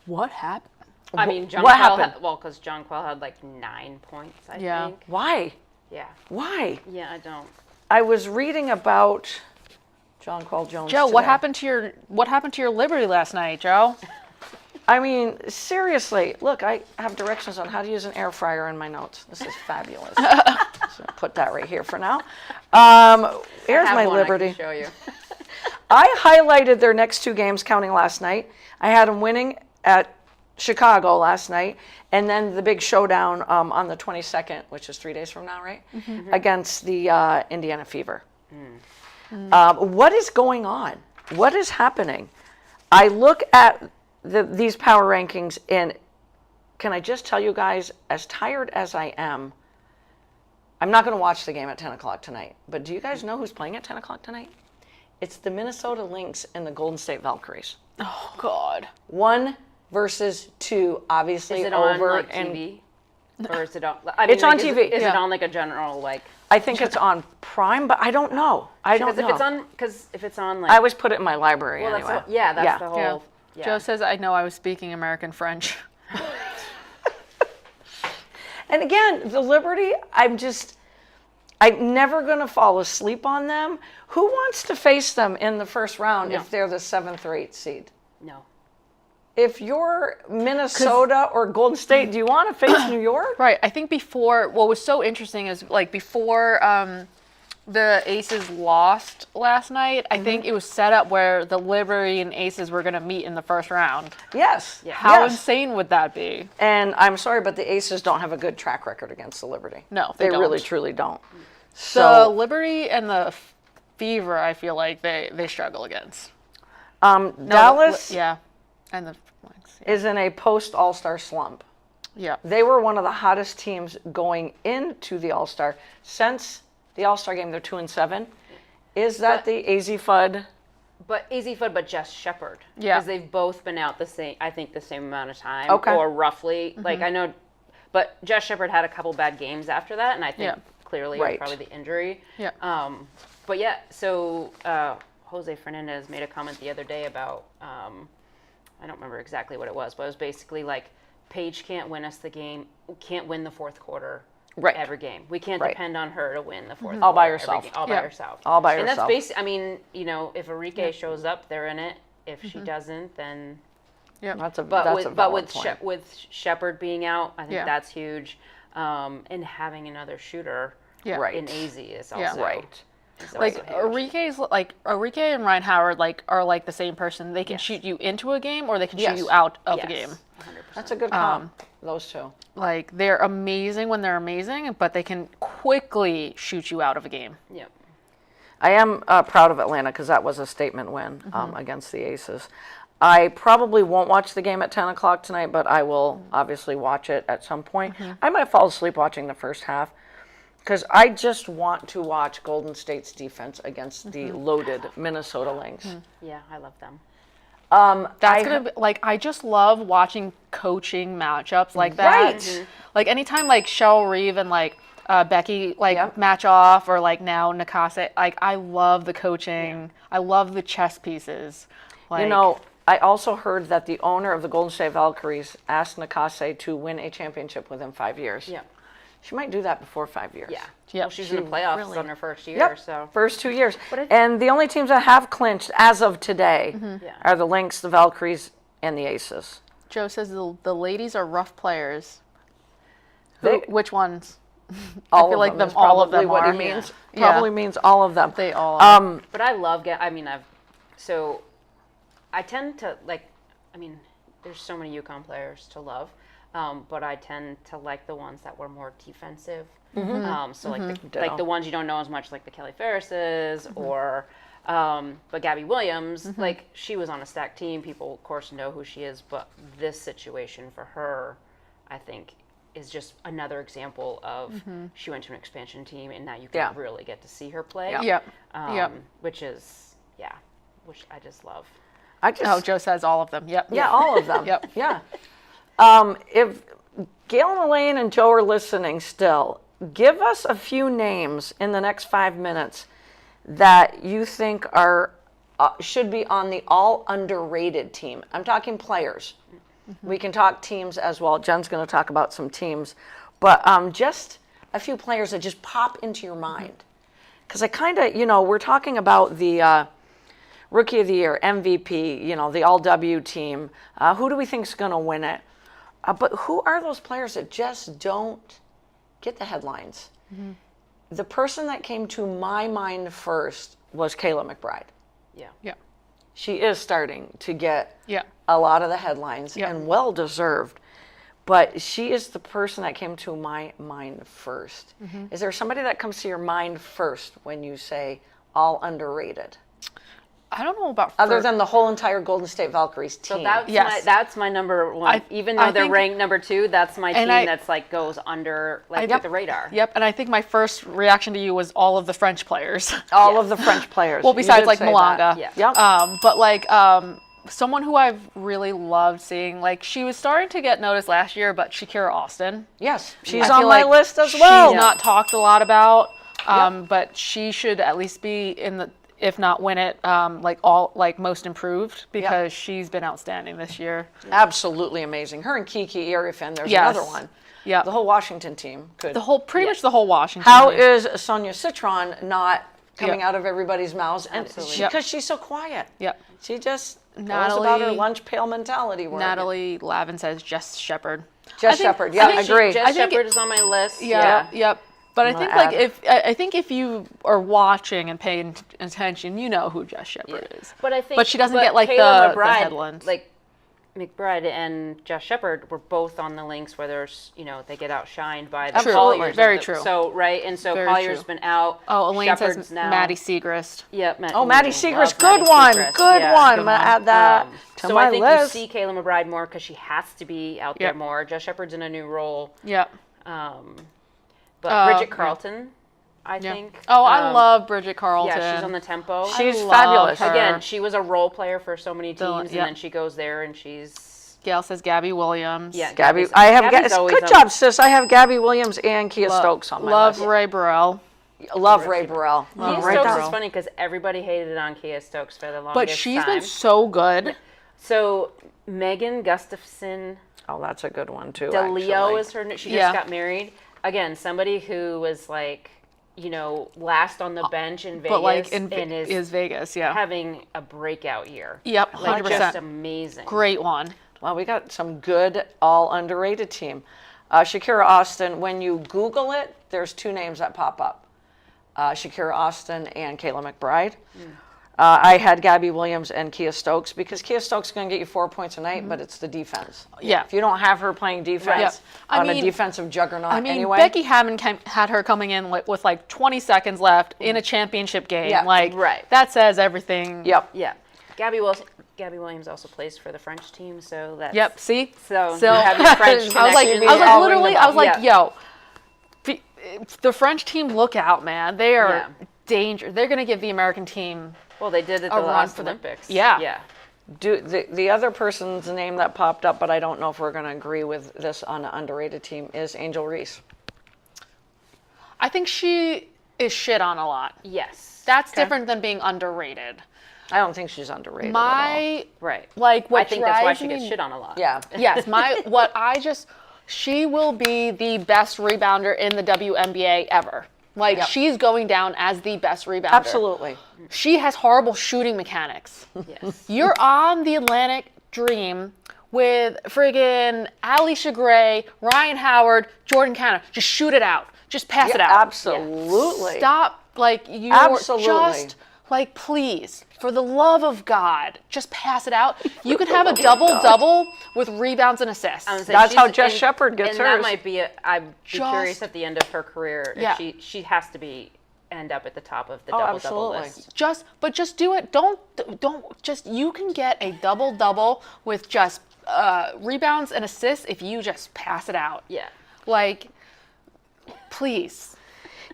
What happened? I mean, John what Quell happened? because John Quell had like 9 points, I Yeah. think. Why? Yeah. Why? Yeah, I don't. I was reading about John Quell Jones. Joe, what today. happened to your Liberty last night, Joe? I mean, seriously, look, I have directions on how to use an air fryer in my notes. This is fabulous. So put that right here for now. Here's Have my one Liberty. I can show you. I highlighted their next 2 games, counting last night. I had them winning at Chicago last night, and then the big showdown on the 22nd, which is 3 days from now, right? Against the Indiana Fever. What is going on? What is happening? I look at these power rankings, and can I just tell you guys, as tired as I am, I'm not going to watch the game at 10 o'clock tonight, but do you guys know who's playing at 10 o'clock tonight? It's the Minnesota Lynx and the Golden State Valkyries. Oh God. 1 versus 2, obviously Is it on over like and TV? Or is it on? I mean, It's on like, TV. Is it Yeah. on like a general like? I think it's on Prime, but I don't know. I don't know. Because if it's on like. I always put it in my library well, anyway. that's the whole. Yeah. Joe says, I know I was speaking American French. And again, the Liberty, I'm never going to fall asleep on them. Who wants to face them in the first round No. if they're the 7th or 8th seed? No. If you're Minnesota or Golden State, do you want to face New York? Right. I think before, what was so interesting is like before the Aces lost last night, I think it was set up where the Liberty and Aces were going to meet in the first round. Yes. How yes. insane would that be? And I'm sorry, but the Aces don't have a good track record against the Liberty. No, they they really don't. truly don't. The So Liberty and the Fever, I feel like they struggle against. Dallas Yeah. And the Flags. is in a post All-Star slump. Yeah. They were one of the hottest teams going into the All-Star. Since the All-Star game, they're 2-7. Is that the AZ Fudd? But Easy Foot, but Jess Shepard. Yeah. Because they've both been out the same. I think the same amount of time. Okay. Or roughly. Like I know, but Jess Shepard had a couple bad games after that, and I think Yeah. clearly it was Right. probably the injury. Yeah. But yeah, so Jose Fernandez made a comment the other day about I don't remember exactly what it was, but it was basically like Paige can't win us the game, can't win the fourth quarter Right. every game. We can't Right. depend on her to win the fourth All by quarter every herself. game, all Yeah. by herself. All by and herself. that's basic. I mean, you know, if Enrique shows up, they're in it. If she doesn't, then. That's a But that's with a but valid with point. with Shepard being out, I think Yeah. that's huge. And having another shooter Yeah. Right. in AZ is also Yeah. Right. is also Like huge. Enrique and Ryan Howard are like the same person. They can shoot you into a game or they can Yes. shoot you out of a Yes, game. 100%. That's a good call. those two. Like they're amazing when they're amazing, but they can quickly shoot you out of a game. Yep. I am proud of Atlanta because that was a statement win against the Aces. I probably won't watch the game at 10 o'clock tonight, but I will obviously watch it at some point. I might fall asleep watching the first half because I just want to watch Golden State's defense against the loaded Minnesota Lynx. Yeah, I love them. That's gonna be like I just love watching coaching matchups like that. Right. Like anytime like Cheryl Reeve and like Becky like Yep. match off, or like now Nakase. Like I love the coaching. I love the chess pieces. Like, You know, I also heard that the owner of the Golden State Valkyries asked Nakase to win a championship within 5 years. Yeah. She might do that before 5 years. Yeah. Yep. Well, she's in the playoffs really- on her first year, Yep. so. First 2 years. But And the only teams that have clinched as of today Yeah. are the Lynx, the Valkyries, and the Aces. Joe says the ladies are rough players. They- Which ones? All feel of like them them- is all of probably them what are. he means. Yeah. Probably means all of them. They all are. But I love I tend to there's so many UConn players to love, but I tend to like the ones that were more defensive. So like the ones you don't know as much, like the Kelly Ferrises or, but Gabby Williams, like she was on a stacked team. People of course know who she is, but this situation for her, I think, is just another example of she went to an expansion team and now you can Yeah. really get to see her play. Yeah. Yep. Yep. Which I just love. I just, Oh, Joe says all of them. Yep. yeah, all of them. Yep. Yeah. If Gail and Elaine and Joe are listening still, give us a few names in the next 5 minutes that you think are should be on the all underrated team. I'm talking players. We can talk teams as well. Jen's going to talk about some teams, but just a few players that just pop into your mind. Because I kind of, we're talking about the Rookie of the Year, MVP, the All-W team. Who do we think is going to win it? But who are those players that just don't get the headlines? The person that came to my mind first was Kayla McBride. Yeah. Yeah. She is starting to get Yeah. a lot of the headlines, Yeah. and well deserved. But she is the person that came to my mind first. Is there somebody that comes to your mind first when you say all underrated? I don't know about Other than the whole entire Golden State Valkyries team. So that's Yes. that's my number one. Even though I they're think- ranked number 2, that's my team I- that's like goes under Yep. the radar. Yep, and I think my first reaction to you was all of the French players. all of the French players. Well, You besides did like say that. Malanga. Yeah. Yep. But like someone who I've really loved seeing, like she was starting to get noticed last year, but Shakira Austin. Yes, she's I on feel my like list as well. She's not talked a lot about, but she should at least be in the, if not win it, like most improved, because she's been outstanding this year. Absolutely amazing. Her and Kiki Arifin, there's Yes. another one. Yeah. The whole Washington team could. Pretty much the whole Washington. How team. is Sonia Citron not coming Yep. out of everybody's mouths? And Absolutely. Yep. because she's so quiet. Yep. She just goes about her Natalie- lunch pail mentality. Where Natalie Lavin says Jess Shepard. Jess Shepard. Yeah, I agree. Jess I think Shepard is on my list. Yeah. Yep. But I gonna think like add- I think if you are watching and paying attention, you know who Jess Shepard is. But I think But she doesn't get, like, Kayla the McBride, headlines. Like McBride and Jess Shepard were both on the Lynx where there's they get outshined by the True. Colliers. Very of the- true. So right, and so Very Collier's true. been out. Oh, Elaine Shepard's says now. Maddie Segrist. Yeah, Oh, Maddie Segrist. love Good Maddie one. Segrist. Good Yeah. one. I'm going to add that to so my I think list. you see Kayla McBride more because she has to be out there Yep. more. Jess Shepard's in a new role. Yep. But Bridget yeah. Carlton, I Yeah. think. Oh, I love Bridget Carlton. Yeah, she's on the tempo. She's love fabulous. her. Again, she was a role player for so many The- teams, yep. and then she goes there and she's Gail says Gabby Williams. yeah. Gabby, I have Gabby's always good on- job, sis. I have Gabby Williams and Kia Stokes on my Love list. Ray Burrell. Love Ray Burrell. Kia Right Stokes there. is funny because everybody hated on Kia Stokes for the longest But she's time. been so good. So Megan Gustafson Oh, that's a good one too. DeLeo actually. is her. She Yeah. just got married. Again, somebody who was like, last on the bench in Vegas, But like in and is Vegas, yeah. having a breakout year. Yep, Like 100%. just amazing. Great one. Well, we got some good, all underrated team. Shakira Austin, when you Google it, there's two names that pop up. Shakira Austin and Kayla McBride. I had Gabby Williams and Kia Stokes because Kia Stokes is going to get you 4 points a night, but it's the defense. Yeah. If you don't have her playing defense I on mean- a defensive juggernaut I mean, anyway. Becky Hammond had her coming in with like 20 seconds left in a championship game. Yeah, like, right. that says everything. Yep. Yeah. Gabby Williams also plays for the French team, so that's Yep. See? So you have your French I was like, connection. all ring literally, the I was bell. like, yo, the French team, look out, man. They are Yeah. dangerous. They're going to give the American team Well, they did at a the run last for them. Olympics. Yeah. Yeah. The other person's name that popped up, but I don't know if we're going to agree with this on an underrated team, is Angel Reese. I think she is shit on a lot. Yes. That's different than being underrated. I don't think she's underrated at all. My, right. like, what I think that's why drives she gets me- shit on a lot. Yeah. Yes, she will be the best rebounder in the WNBA ever. Like, Yep. she's going down as the best rebounder. Absolutely. She has horrible shooting mechanics. Yes. You're on the Atlantic Dream with friggin' Alicia Gray, Ryan Howard, Jordan Cannon. Just shoot it out. Just pass it out. Absolutely. Stop. Like, you're Absolutely. just, like, please, for the love of God, just pass it out. You could have a double-double with rebounds and assists. I was gonna say, That's how she's Jess in- Shepard gets and hers. that might be I'd be Just- curious at the end of her career if Yeah. she has to end up at the top of the Oh, double-double absolutely. list. Just do it. Don't you can get a double-double with just rebounds and assists if you just pass it out. Yeah. Like, please.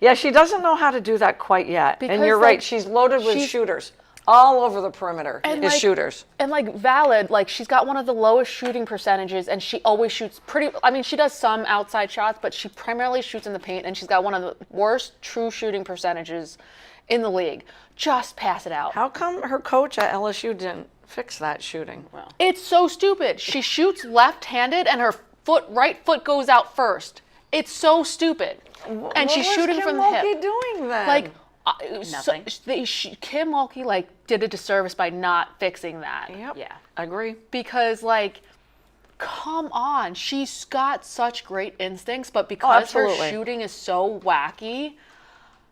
Yeah, she doesn't know how to do that quite yet. Because, and you're like, right, she's loaded with she's- shooters. All over the perimeter And, is like, shooters. And like valid, like she's got one of the lowest shooting percentages and she always shoots she does some outside shots, but she primarily shoots in the paint and she's got one of the worst true shooting percentages in the league. Just pass it out. How come her coach at LSU didn't fix that shooting? Well, It's so stupid. She shoots left-handed and her right foot goes out first. It's so stupid. And she's What was shooting Kim from the Mulkey hip. doing then? Like Nothing. Kim Mulkey like did a disservice by not fixing that. Yep. yeah. Agree. Because like come on, she's got such great instincts, but because her absolutely. shooting is so wacky,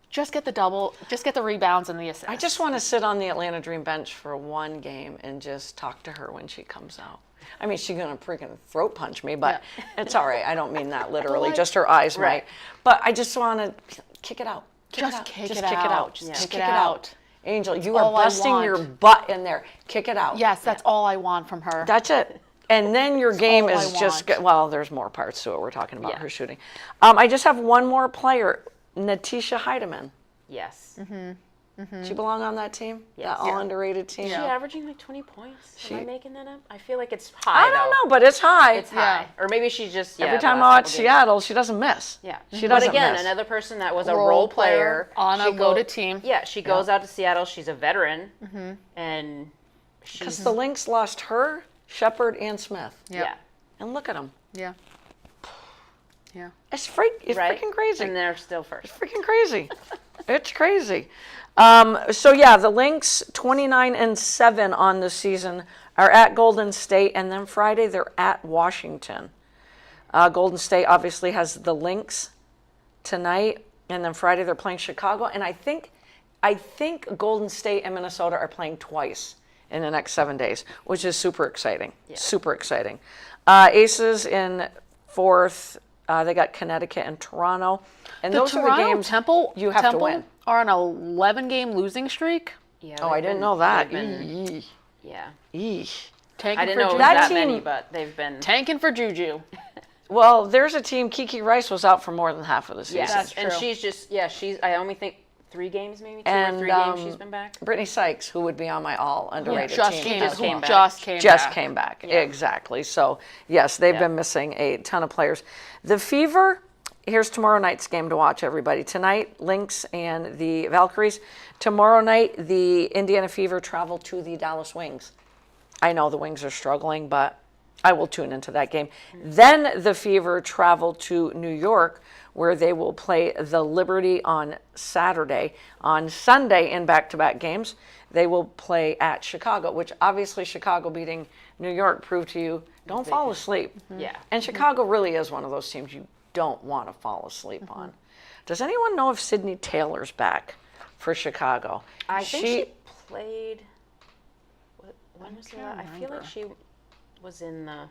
just get the rebounds and the assists. I just want to sit on the Atlanta Dream bench for one game and just talk to her when she comes out. I mean, she's going to freaking throat punch me, but it's all right. I don't mean that literally. Like- just her eyes Right. might. But I just want to kick it out. Just kick it kick out. it out. Just Just kick kick it it out. out. Angel, you all are I busting want. your butt in there. Kick it out. Yes, that's all I want from her. That's it. And then your game all I is just, want. well, there's more parts to it. We're talking about Yeah. her shooting. I just have one more player, Natisha Heidemann. Yes. Does she belong on that team? Yes. That all Yeah. underrated team? Is she averaging like 20 points? Am I She- making that up? I feel like it's high. I don't though. know, but it's high. It's high. Or maybe she's just Every the time last I watch couple games. Seattle, she doesn't miss. Yeah. She But doesn't again, miss. another person that was a Role role player player on a she loaded team. Yeah, she goes out to Seattle. She's a veteran, and Because she's the Lynx lost her, Shepard, and Smith. yeah. And look at them. Yeah. Yeah. It's Right? freaking crazy. And they're still first. Freaking crazy. It's crazy. So yeah, the Lynx 29-7 on the season are at Golden State, and then Friday they're at Washington. Golden State obviously has the Lynx tonight, and then Friday they're playing Chicago. And I think Golden State and Minnesota are playing twice in the next 7 days, which is super exciting. Super exciting. Aces in fourth. They got Connecticut and Toronto, and those are the games Temple you have Temple to win. are on an 11-game losing streak. Yeah. Oh, I they've didn't been- know that. they've been- Eesh. yeah. Eesh. Tanking I didn't for know it was That that team- many, but they've been. Tanking for Juju. Well, there's a team. Kiki Rice was out for more than half of the season. Yes, That's and true. she's just I only think 3 games, maybe 2 And, or 3 games she's been back. Brittany Sykes, who would be on my all underrated Just team, came, just came back. Just came just back. came back. Exactly. So yes, they've been missing a ton of players. The Fever. Here's tomorrow night's game to watch, everybody. Tonight, Lynx and the Valkyries. Tomorrow night, the Indiana Fever travel to the Dallas Wings. I know the Wings are struggling, but I will tune into that game. Then the Fever travel to New York, where they will play the Liberty on Saturday. On Sunday, in back-to-back games, they will play at Chicago, which obviously Chicago beating New York proved to you, don't fall asleep. Yeah. And Chicago really is one of those teams you don't want to fall asleep Mm-hmm. on. Does anyone know if Sydney Taylor's back for Chicago? I think she played. When was can't that? I feel like remember. she was in the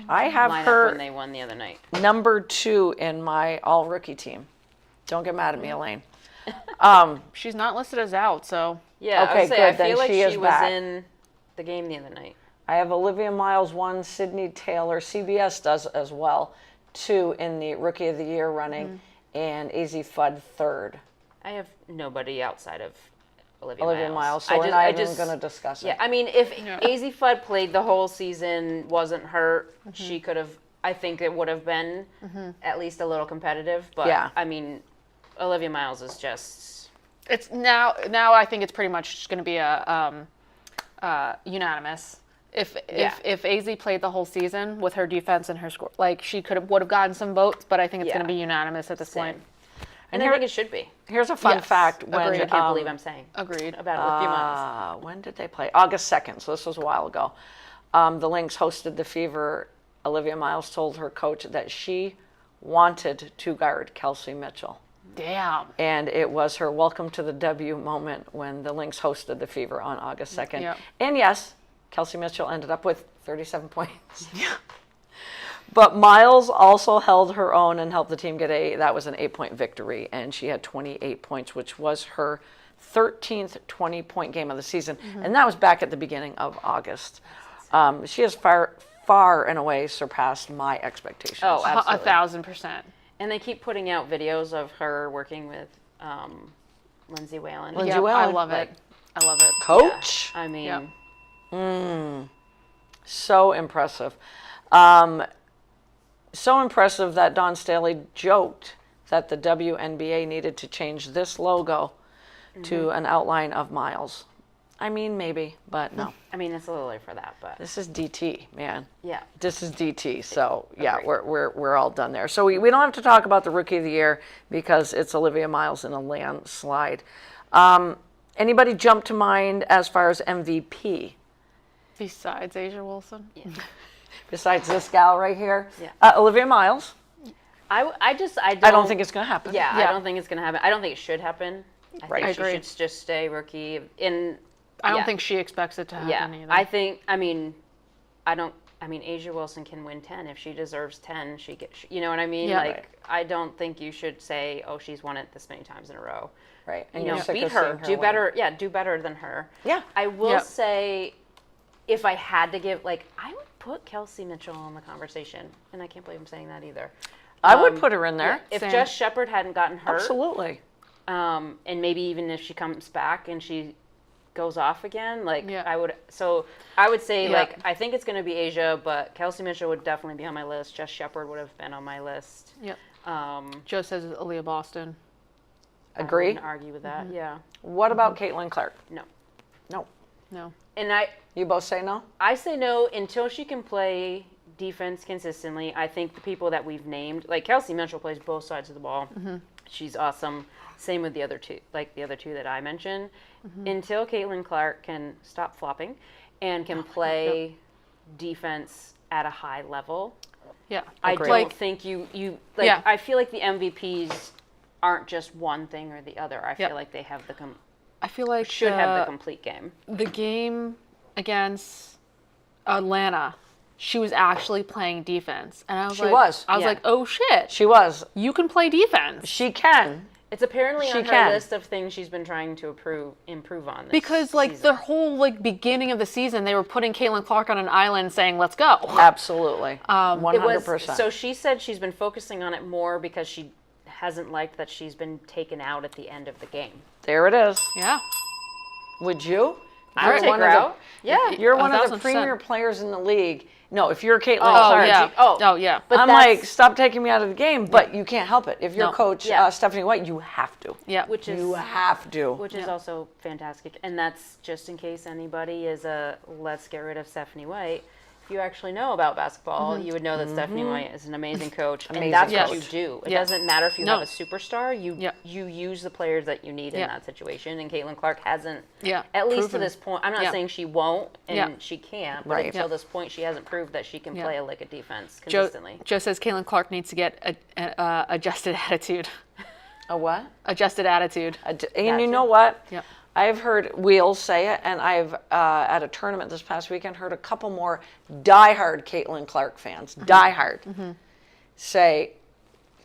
I have lineup her when they won the other night. number 2 in my all rookie team. Don't get mad at me, Elaine. She's not listed as out, so Yeah, Okay, I was good, I then feel like she she is was back. in the game the other night. I have Olivia Miles 1, Sydney Taylor, CBS does as well, 2 in the Rookie of the Year running, and AZ Fudd 3rd. I have nobody outside of Olivia Miles, so we're not even going to discuss it. Yeah, I mean, if AZ Fudd played the whole season, wasn't hurt, Mm-hmm. she could have. I think it would have been at least a little competitive. But Yeah. I mean, Olivia Miles is just. it's now I think it's pretty much going to be a unanimous. If AZ played the whole season with her defense and her score, like she would have gotten some votes, but I think it's Yeah. going to be unanimous at this Same. point. And here- I think it should be. Here's a fun Yes, fact. When, agreed. I can't believe I'm saying Agreed. about Olivia Miles. When did they play? August 2nd, so this was a while ago. The Lynx hosted the Fever. Olivia Miles told her coach that she wanted to guard Kelsey Mitchell. Damn. And it was her welcome to the W moment when the Lynx hosted the Fever on August 2nd. Yep. And yes, Kelsey Mitchell ended up with 37 points. But Miles also held her own and helped the team get that was an 8-point victory. And she had 28 points, which was her 13th 20-point game of the season. And that was back at the beginning of August. She has far and away surpassed my expectations. Oh, absolutely. 1,000%. And they keep putting out videos of her working with Lindsay Whalen. Lindsay Yep, I Whalen, love like- it. I love it. Coach. I mean, Yep. So impressive. So impressive that Don Staley joked that the WNBA needed to change this logo to an outline of Miles. I mean, maybe, but no. I mean, it's a little late for that, but This is DT, man. yeah. This is DT. So yeah, Agreed. we're all done there. So we don't have to talk about the Rookie of the Year because it's Olivia Miles in a landslide. Anybody jump to mind as far as MVP Besides Asia Wilson. besides this gal right here? Yeah. Olivia Miles. I I don't think it's gonna happen. Yeah, Yeah. I don't think it's gonna happen. I don't think it should happen. I Right. think I she agree. should just stay rookie. I don't yeah. think she expects it to happen Yeah, either. I think. I mean, Asia Wilson can win 10 if she deserves 10. She get. You know what I mean? Yeah. Like, Right. I don't think you should say, "Oh, she's won it this many times in a row." Right. And You you're know, sick beat of her. seeing Do win. better. Yeah, do better than her. Yeah. I will Yep. say, if I had to give, like, I would put Kelsey Mitchell in the conversation, and I can't believe I'm saying that either. I would put her in there. If Same. Jess Shepard hadn't gotten hurt, Absolutely. and maybe even if she comes back and she goes off again, like Yeah. I would say Yeah. like I think it's going to be Asia, but Kelsey Mitchell would definitely be on my list. Jess Shepard would have been on my list. Yep. Um, Joe says Aaliyah Boston. I Agree. wouldn't argue with that. Yeah, What about Caitlin Clark? no, No. No. and You both say no? I say no until she can play defense consistently. I think the people that we've named, like Kelsey Mitchell, plays both sides of the ball. She's awesome. Same with the other two, that I mentioned. Until Caitlin Clark can stop flopping and can play defense at a high level, Yeah. I Agreed. don't Like- think you like. Yeah. I feel like the MVPs aren't just one thing or the other. I feel Yep. like they have I feel like should have the complete game. the game against Atlanta, she was actually playing defense, and I was She like, was. I was Yeah. like, oh shit, She was. you can play defense. She can. It's apparently She on her can. list of things she's been trying to improve on. This Because like season. the whole like beginning of the season, they were putting Caitlin Clark on an island, saying, "Let's go." Absolutely. It 100%. was so she said she's been focusing on it more because she hasn't liked that she's been taken out at the end of the game. There it is. Yeah. Would you? I would You're take one her of the- out. Yeah. You're one of the 1,000%. premier players in the league. No, if you're Caitlin Oh Clark, yeah. Oh. Oh yeah. But I'm that's- like, stop taking me out of the game. But you can't help it. If you're No. coach Yeah. Stephanie White, you have to. Yeah. Which is You have to. which is also fantastic. And that's just in case anybody is let's get rid of Stephanie White. If you actually know about basketball, you would know that Stephanie White is an amazing coach, Amazing and that's what coach. you do. It Yeah. doesn't matter if you No. have a superstar. You Yeah. you use the players that you need in Yeah. that situation. And Caitlin Clark hasn't, Yeah. at least to Proven. this point. I'm not Yeah. saying she won't and Yeah. she can't, but Right. until Yeah. this point, she hasn't proved that she can Yeah. play a lick of defense Joe, consistently. Joe says Caitlin Clark needs to get a adjusted attitude. A what? Adjusted attitude. And That you too. know what? Yep. I've heard Wheels say it, and I've at a tournament this past weekend heard a couple more diehard Caitlin Clark fans, diehard, say,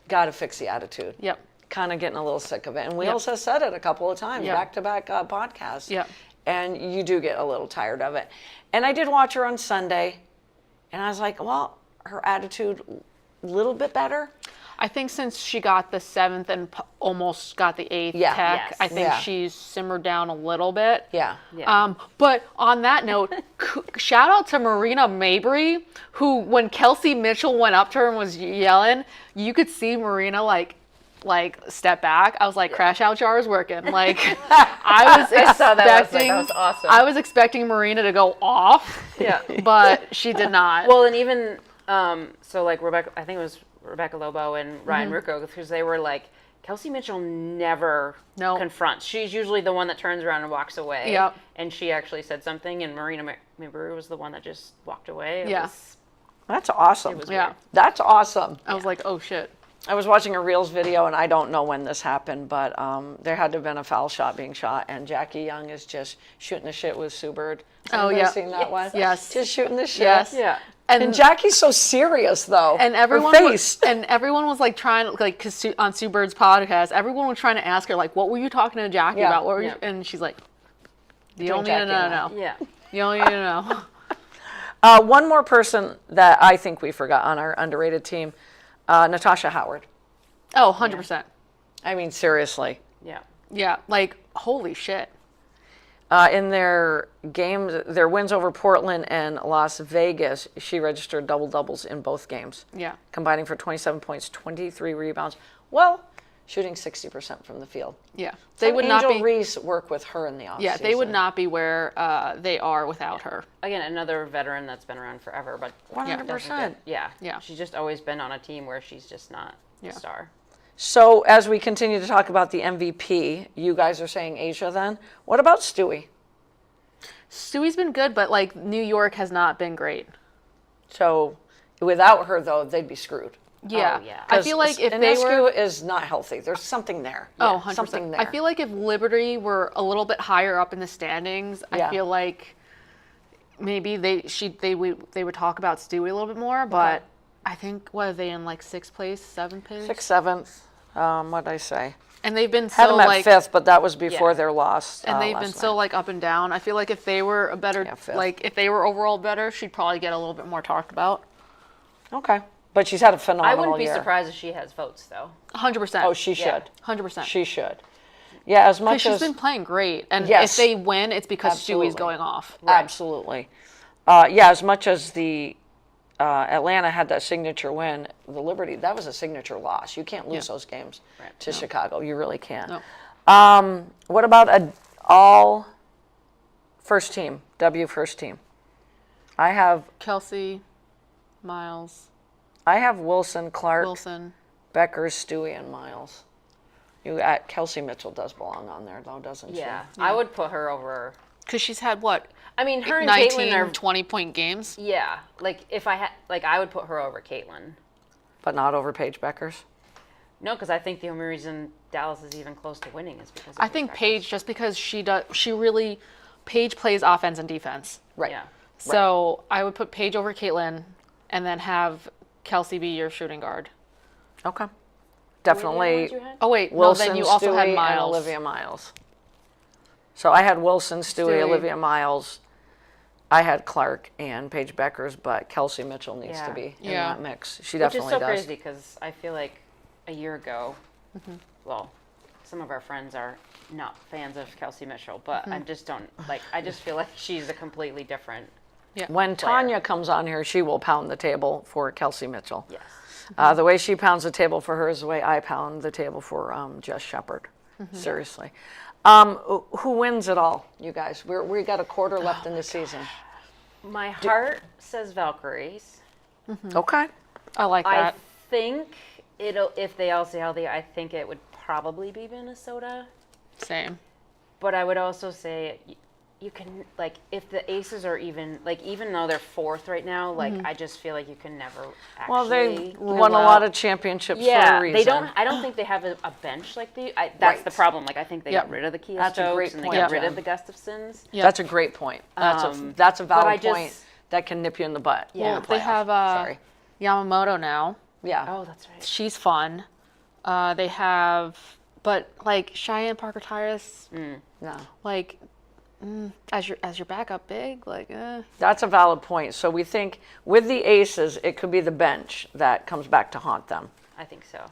"Got to fix the attitude." Yep. Kind of getting a little sick of it, and Wheels has said it a couple of times, Yep. back-to-back podcasts. Yep. And you do get a little tired of it. And I did watch her on Sunday, and I was like, well, her attitude a little bit better. I think since she got the 7th and almost got the 8th Yeah. tech, Yes. I think Yeah. she's simmered down a little bit. Yeah. Yeah. But on that note, shout out to Marina Mabry, who when Kelsey Mitchell went up to her and was yelling, you could see Marina like step back. I was like, crash out jar is working. Like I was expecting, saw that. I was like, that was awesome. I was expecting Marina to go off, Yeah. but she did not. Well, and even so, like Rebecca, I think it was Rebecca Lobo and Ryan Rucco, because they were like, Kelsey Mitchell never No. confronts. She's usually the one that turns around and walks away. Yep. And she actually said something, and Marina Mabry was the one that just walked away. It Yeah. was- That's awesome. was yeah, weird. That's awesome. I was like, oh shit. I was watching a Reels video, and I don't know when this happened, but there had to have been a foul shot being shot, and Jackie Young is just shooting the shit with Sue Bird. Has Oh, anybody yeah. seen that one? Yes. Just shooting the shit. Yes. Yeah. And Jackie's so serious, though. And Her everyone face. was like trying to like, cause on Sue Bird's podcast, everyone was trying to ask her like, what were you talking to Jackie Yeah. about? What were you? Yeah. And she's like, you Between don't need to Jackie and know. Yeah. You don't need to know. One more person that I think we forgot on our underrated team, Natasha Howard. Oh, 100%. I mean, seriously. Yeah. Yeah, like holy shit. In their games, their wins over Portland and Las Vegas, she registered double-doubles in both games, Yeah. combining for 27 points, 23 rebounds. Well, shooting 60% from the field. Yeah. They They would not Angel be Reese work with her in the offseason. Yeah, they would not be where they are without her. Again, another veteran that's been around forever, but 100%. yeah. Yeah. She's just always been on a team where she's just not Yeah. a star. So as we continue to talk about the MVP, you guys are saying Asia then. What about Stewie? Stewie's been good, but like New York has not been great. So without her, though, they'd be screwed. Yeah. yeah. I feel like if they Ionescu were is not healthy. There's something there. Oh, 100%. Something there. I feel like if Liberty were a little bit higher up in the standings, Yeah. I feel like maybe they would talk about Stewie a little bit more. But I think what are they in like 6th place, 7th place? 6th, 7th. What'd I say? And they've been Had so them at like 5th, but that was before Yeah. their loss. and they've last been so night. like up and down. I feel like if they were a better Yeah, 5th. like if they were overall better, she'd probably get a little bit more talked about. Okay. But she's had a phenomenal I wouldn't be year. surprised if she has votes, though. 100%. Oh, she Yeah. should. 100%. She should. Yeah, as Because much she's as been playing great, and Yes. if they win, it's because Absolutely. Stewie's going off. absolutely. Yeah, as much as the Atlanta had that signature win, the Liberty, that was a signature loss. You can't lose those games to Chicago. You really can't. No. What about a all first team, W first team? I have Kelsey, Miles, Wilson, Clark, Wilson. Becker, Stewie, and Miles. Kelsey Mitchell does belong on there, though, doesn't she? Yeah. I would put her over. Because she's had what? I mean, her and 19, Caitlin are. 20-point games. Yeah. Like, if I had. Like, I would put her over Caitlin. But not over Paige Beckers. No, because I think the only reason Dallas is even close to winning is because of I think Beckers. Paige, just because Paige plays offense and defense. Right. Yeah. So I would put Paige over Caitlin and then have Kelsey be your shooting guard. Okay. Were the other Definitely ones you had? Oh, wait. Wilson, no, then you also Stewie, had and Miles. Olivia Miles. So I had Wilson, Stewie, Stewie. Olivia Miles. I had Clark and Paige Beckers, but Kelsey Mitchell needs to Yeah. be in Yeah. that mix. She Which is definitely so does. crazy because I feel like a year ago, Mm-hmm. well, some of our friends are not fans of Kelsey Mitchell, but Mm-hmm. I just don't like. I just feel like she's a completely different. When Tanya comes on here, she will pound the table for Kelsey Mitchell. Yes. The way she pounds the table for her is the way I pound the table for Jess Shepard. Mm-hmm. Seriously. Who wins it all, you guys? We got a quarter left in the season. My heart says Valkyries. Okay. I like I that. think it'll if they all stay healthy. I think it would probably be Minnesota, Same. but I would also say you can, like, if the Aces are even, like, even though they're fourth right now, like, I just feel like you can never actually. Well, they give won a up. lot of championships for a reason. they don't. I don't think they have a bench like that's the Right. problem. Like, I think they Yep. got rid of the Kia That's a great Stokes and they point, got rid Jen. of the Gustafsons. Yeah. That's a great point. That's a but I valid point just- that can nip you in the butt. Yeah. in the They playoff. have Sorry. Yamamoto now. Yeah. Oh, that's right. She's fun. They have, but like Cheyenne Parker Tyrus, No. like as your backup big, like That's a valid point. So we think with the Aces, it could be the bench that comes back to haunt them. I think so.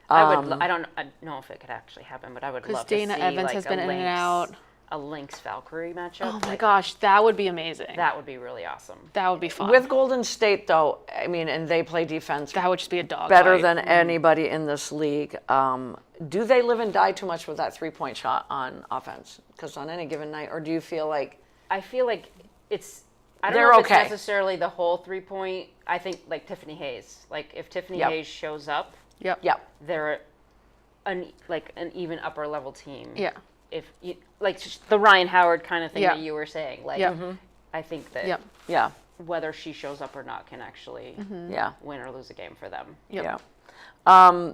I don't know if it could actually happen, but I would 'Cause love Dana to see Evans like has a been in and out. A Lynx Valkyrie matchup. oh my Like, gosh, that would be amazing. that would be really awesome. That would be fun. With Golden State, though, I mean, and they play defense that would just be a dog better fight. than anybody in this league. Do they live and die too much with that 3-point shot on offense? Because on any given night, or do you feel like I feel like it's. I don't They're know if okay. it's necessarily the whole 3-point. I think like Tiffany Hayes. Like if Tiffany Yep. Hayes shows up, Yep. yeah, they're an even upper level team. Yeah. If you like the Ryan Howard kind of thing Yeah. that you were saying, like Yeah. I think that Yep. yeah, whether she shows up or not can actually yeah, win or lose a game for them. Yep. yeah.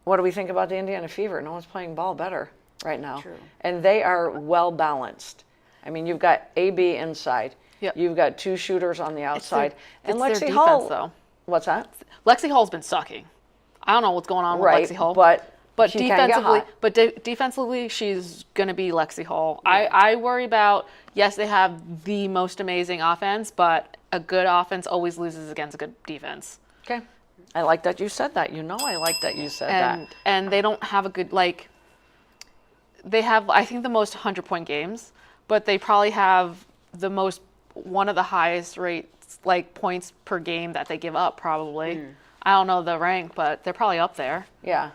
What do we think about the Indiana Fever? No one's playing ball better right now. True. And they are well balanced. I mean, you've got AB inside. Yep. You've got two shooters on the outside. It's and their Lexi defense, Hull. though. What's that? Lexi Hull's been sucking. I don't know what's going on Right, with Lexi Hull, but but she can get defensively, hot. defensively, she's gonna be Lexi Hull. I worry about, yes, they have the most amazing offense, but a good offense always loses against a good defense. Okay. I like that you said that. You know, I like that you said that. And they don't have a good, like, they have, I think, the most 100-point games, but they probably have the most, one of the highest rates, like, points per game that they give up, probably. I don't know the rank, but they're probably up there. Yeah.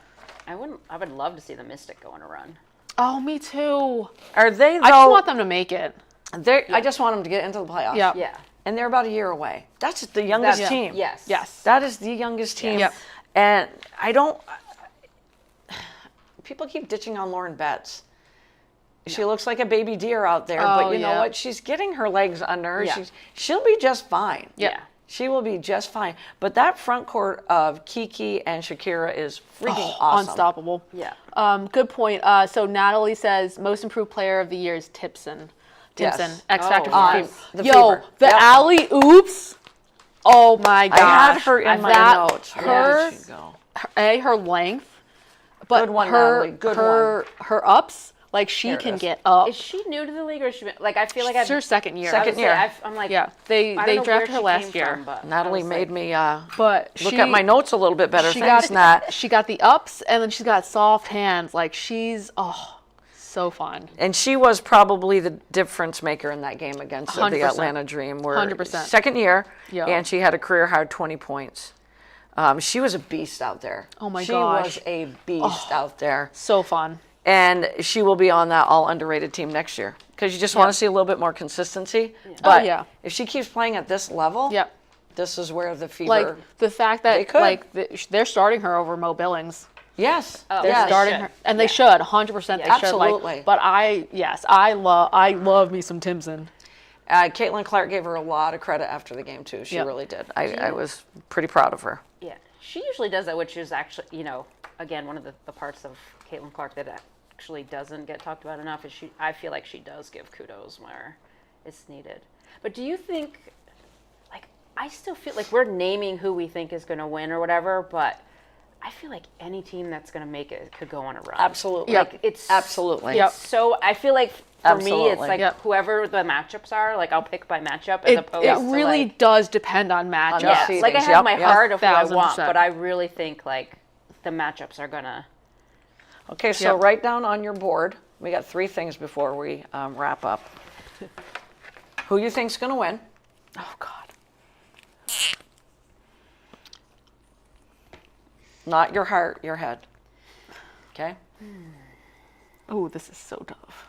I would love to see the Mystic go on a run. Oh, me too. Are they though? I just want them to make it. I just want them to get into the playoffs. Yeah. Yeah. And they're about a year away. That's the youngest That's- team. Yes. Yes. That is the youngest team. Yep. And I don't. People keep ditching on Lauren Betts. She looks like a baby deer out there, Oh, but you know yeah. what? She's getting her legs under her. Yeah. She'll be just fine. Yep. Yeah. She will be just fine. But that front court of Kiki and Shakira is freaking awesome. Unstoppable. Yeah. Good point. So Natalie says most improved player of the year is Tipson. Yes. Tipson, X Factor. Oh, for yes. Fever. The Yo, Fever. the Yep. alley oops. Oh my gosh. I had her in my That- notes. Where did she go? Her length, but Good one, her Natalie. Good her ups, like she There it can is. get up. Is she new to the league or is she like I feel like It's her second year. Second year. I'm like Yeah, they I don't know drafted where her she last came year. from, but I Natalie was made like, me But look at my notes a little bit better. She Thanks, Nat. she got the ups, and then she's got soft hands. Like she's so fun. And she was probably the difference maker in that game against the 100%. Atlanta Dream. Where 100%. Second year, Yeah. and she had a career high 20 points. She was a beast out there. Oh my she gosh. was a beast out there. So fun. And she will be on that all underrated team next year because you just want to see a little bit more consistency. But yeah. if she keeps playing at this level, Yep. this is where the Fever. Like the fact They that could. like they're starting her over Mo Billings. yes, Oh, They're yes. starting should. her, and they should 100%. They should. Absolutely. Like, but I love me some Timson. Caitlin Clark gave her a lot of credit after the game too. She Yep. really did. I was pretty proud of her. Yeah, she usually does that, which is actually, again, one of the parts of Caitlin Clark that actually doesn't get talked about enough is I feel like she does give kudos where it's needed. But do you think, like, I still feel like we're naming who we think is going to win or whatever, but I feel like any team that's going to make it could go on a run. Absolutely. Yep. Like, it's Absolutely. Yep. so, I feel like for me, it's Absolutely. like Yep. whoever the matchups are, like, I'll pick by matchup as It opposed to really like, does depend on matchups. yeah, seedings. like I have Yep, my yep. heart of who I want, 1000%. but I really think like the matchups are gonna. Okay, so Yep. write down on your board. We got 3 things before we wrap up. Who you think's going to win? Oh God. Not your heart, your head. Okay. Oh, this is so tough.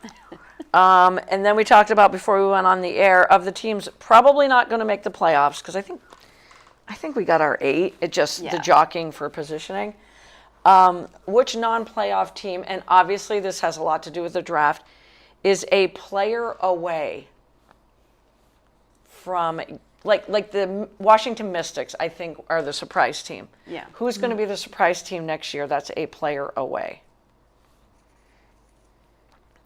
And then we talked about before we went on the air of the teams probably not going to make the playoffs because I think we got our 8. It just the Yeah. jockeying for positioning. Which non-playoff team? And obviously this has a lot to do with the draft. is a player away from, like the Washington Mystics, I think, are the surprise team. Yeah. Who's going to be the surprise team next year that's a player away?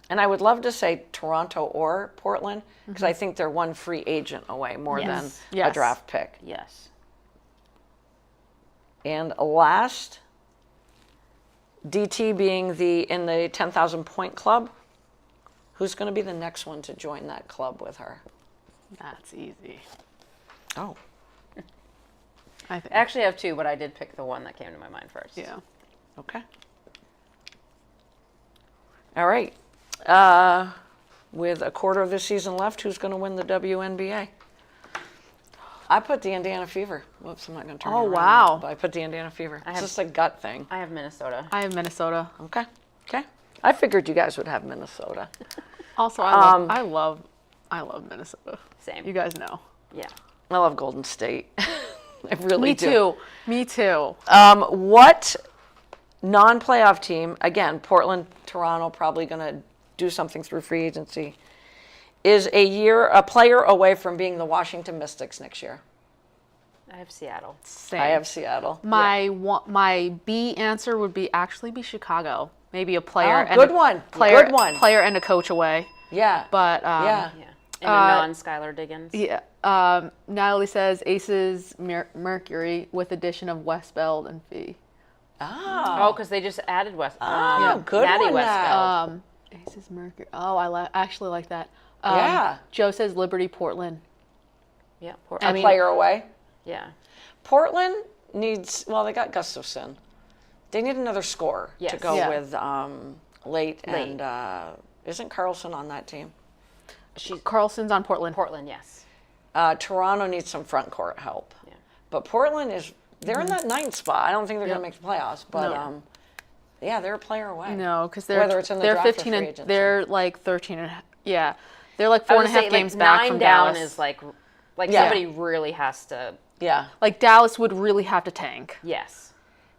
And I would love to say Toronto or Portland, because I think they're one free agent away more Yes. than a Yes. draft pick. Yes. And last, DT being in the 10,000 point club. Who's going to be the next one to join that club with her? That's easy. Oh, I think. I actually have two, but I did pick the one that came to my mind first. Yeah. okay. All right. With a quarter of the season left, who's going to win the WNBA? I put the Indiana Fever. Whoops, I'm not going to turn it Oh, around. wow. But I put the Indiana Fever. It's have- just a gut thing. I have Minnesota. I have Minnesota. Okay. Okay. I figured you guys would have Minnesota. Also, I love Minnesota. Same. You guys know. Yeah. I love Golden State. I really Me do. too. Me too. What non-playoff team, again, Portland, Toronto, probably going to do something through free agency, is a player away from being the Washington Mystics next year? I have Seattle. Same. I have Seattle. My B answer would be Chicago. Maybe a player. Oh, good one. Player, Good one. Player and a coach away. Yeah. But yeah. Yeah. And a non-Skylar Diggins. yeah. Natalie says Aces Mercury with addition of Westbeld and Fee. Oh, because they just added West. Oh, good Maddie one, Nat. Westfeld. Aces Mercury. Oh, I actually like that. Yeah. Joe says Liberty Portland. Yeah. A player away. Yeah. Portland needs, well, they got Gustafson. They need another scorer to Yes. go Yeah. with Late and isn't Carlson on that team? Carlson's on Portland. Portland, yes. Toronto needs some front court help. Yeah. But Portland they're in that ninth spot. I don't think they're going to make the playoffs, but No. yeah, they're a player away. No, because Whether it's in the they're draft or 15 free and agency. they're like 13 and yeah, they're like I four would and a half say, games like, back 9 from down Dallas. is like Yeah. somebody really has to. Yeah. Like Dallas would really have to tank. Yes.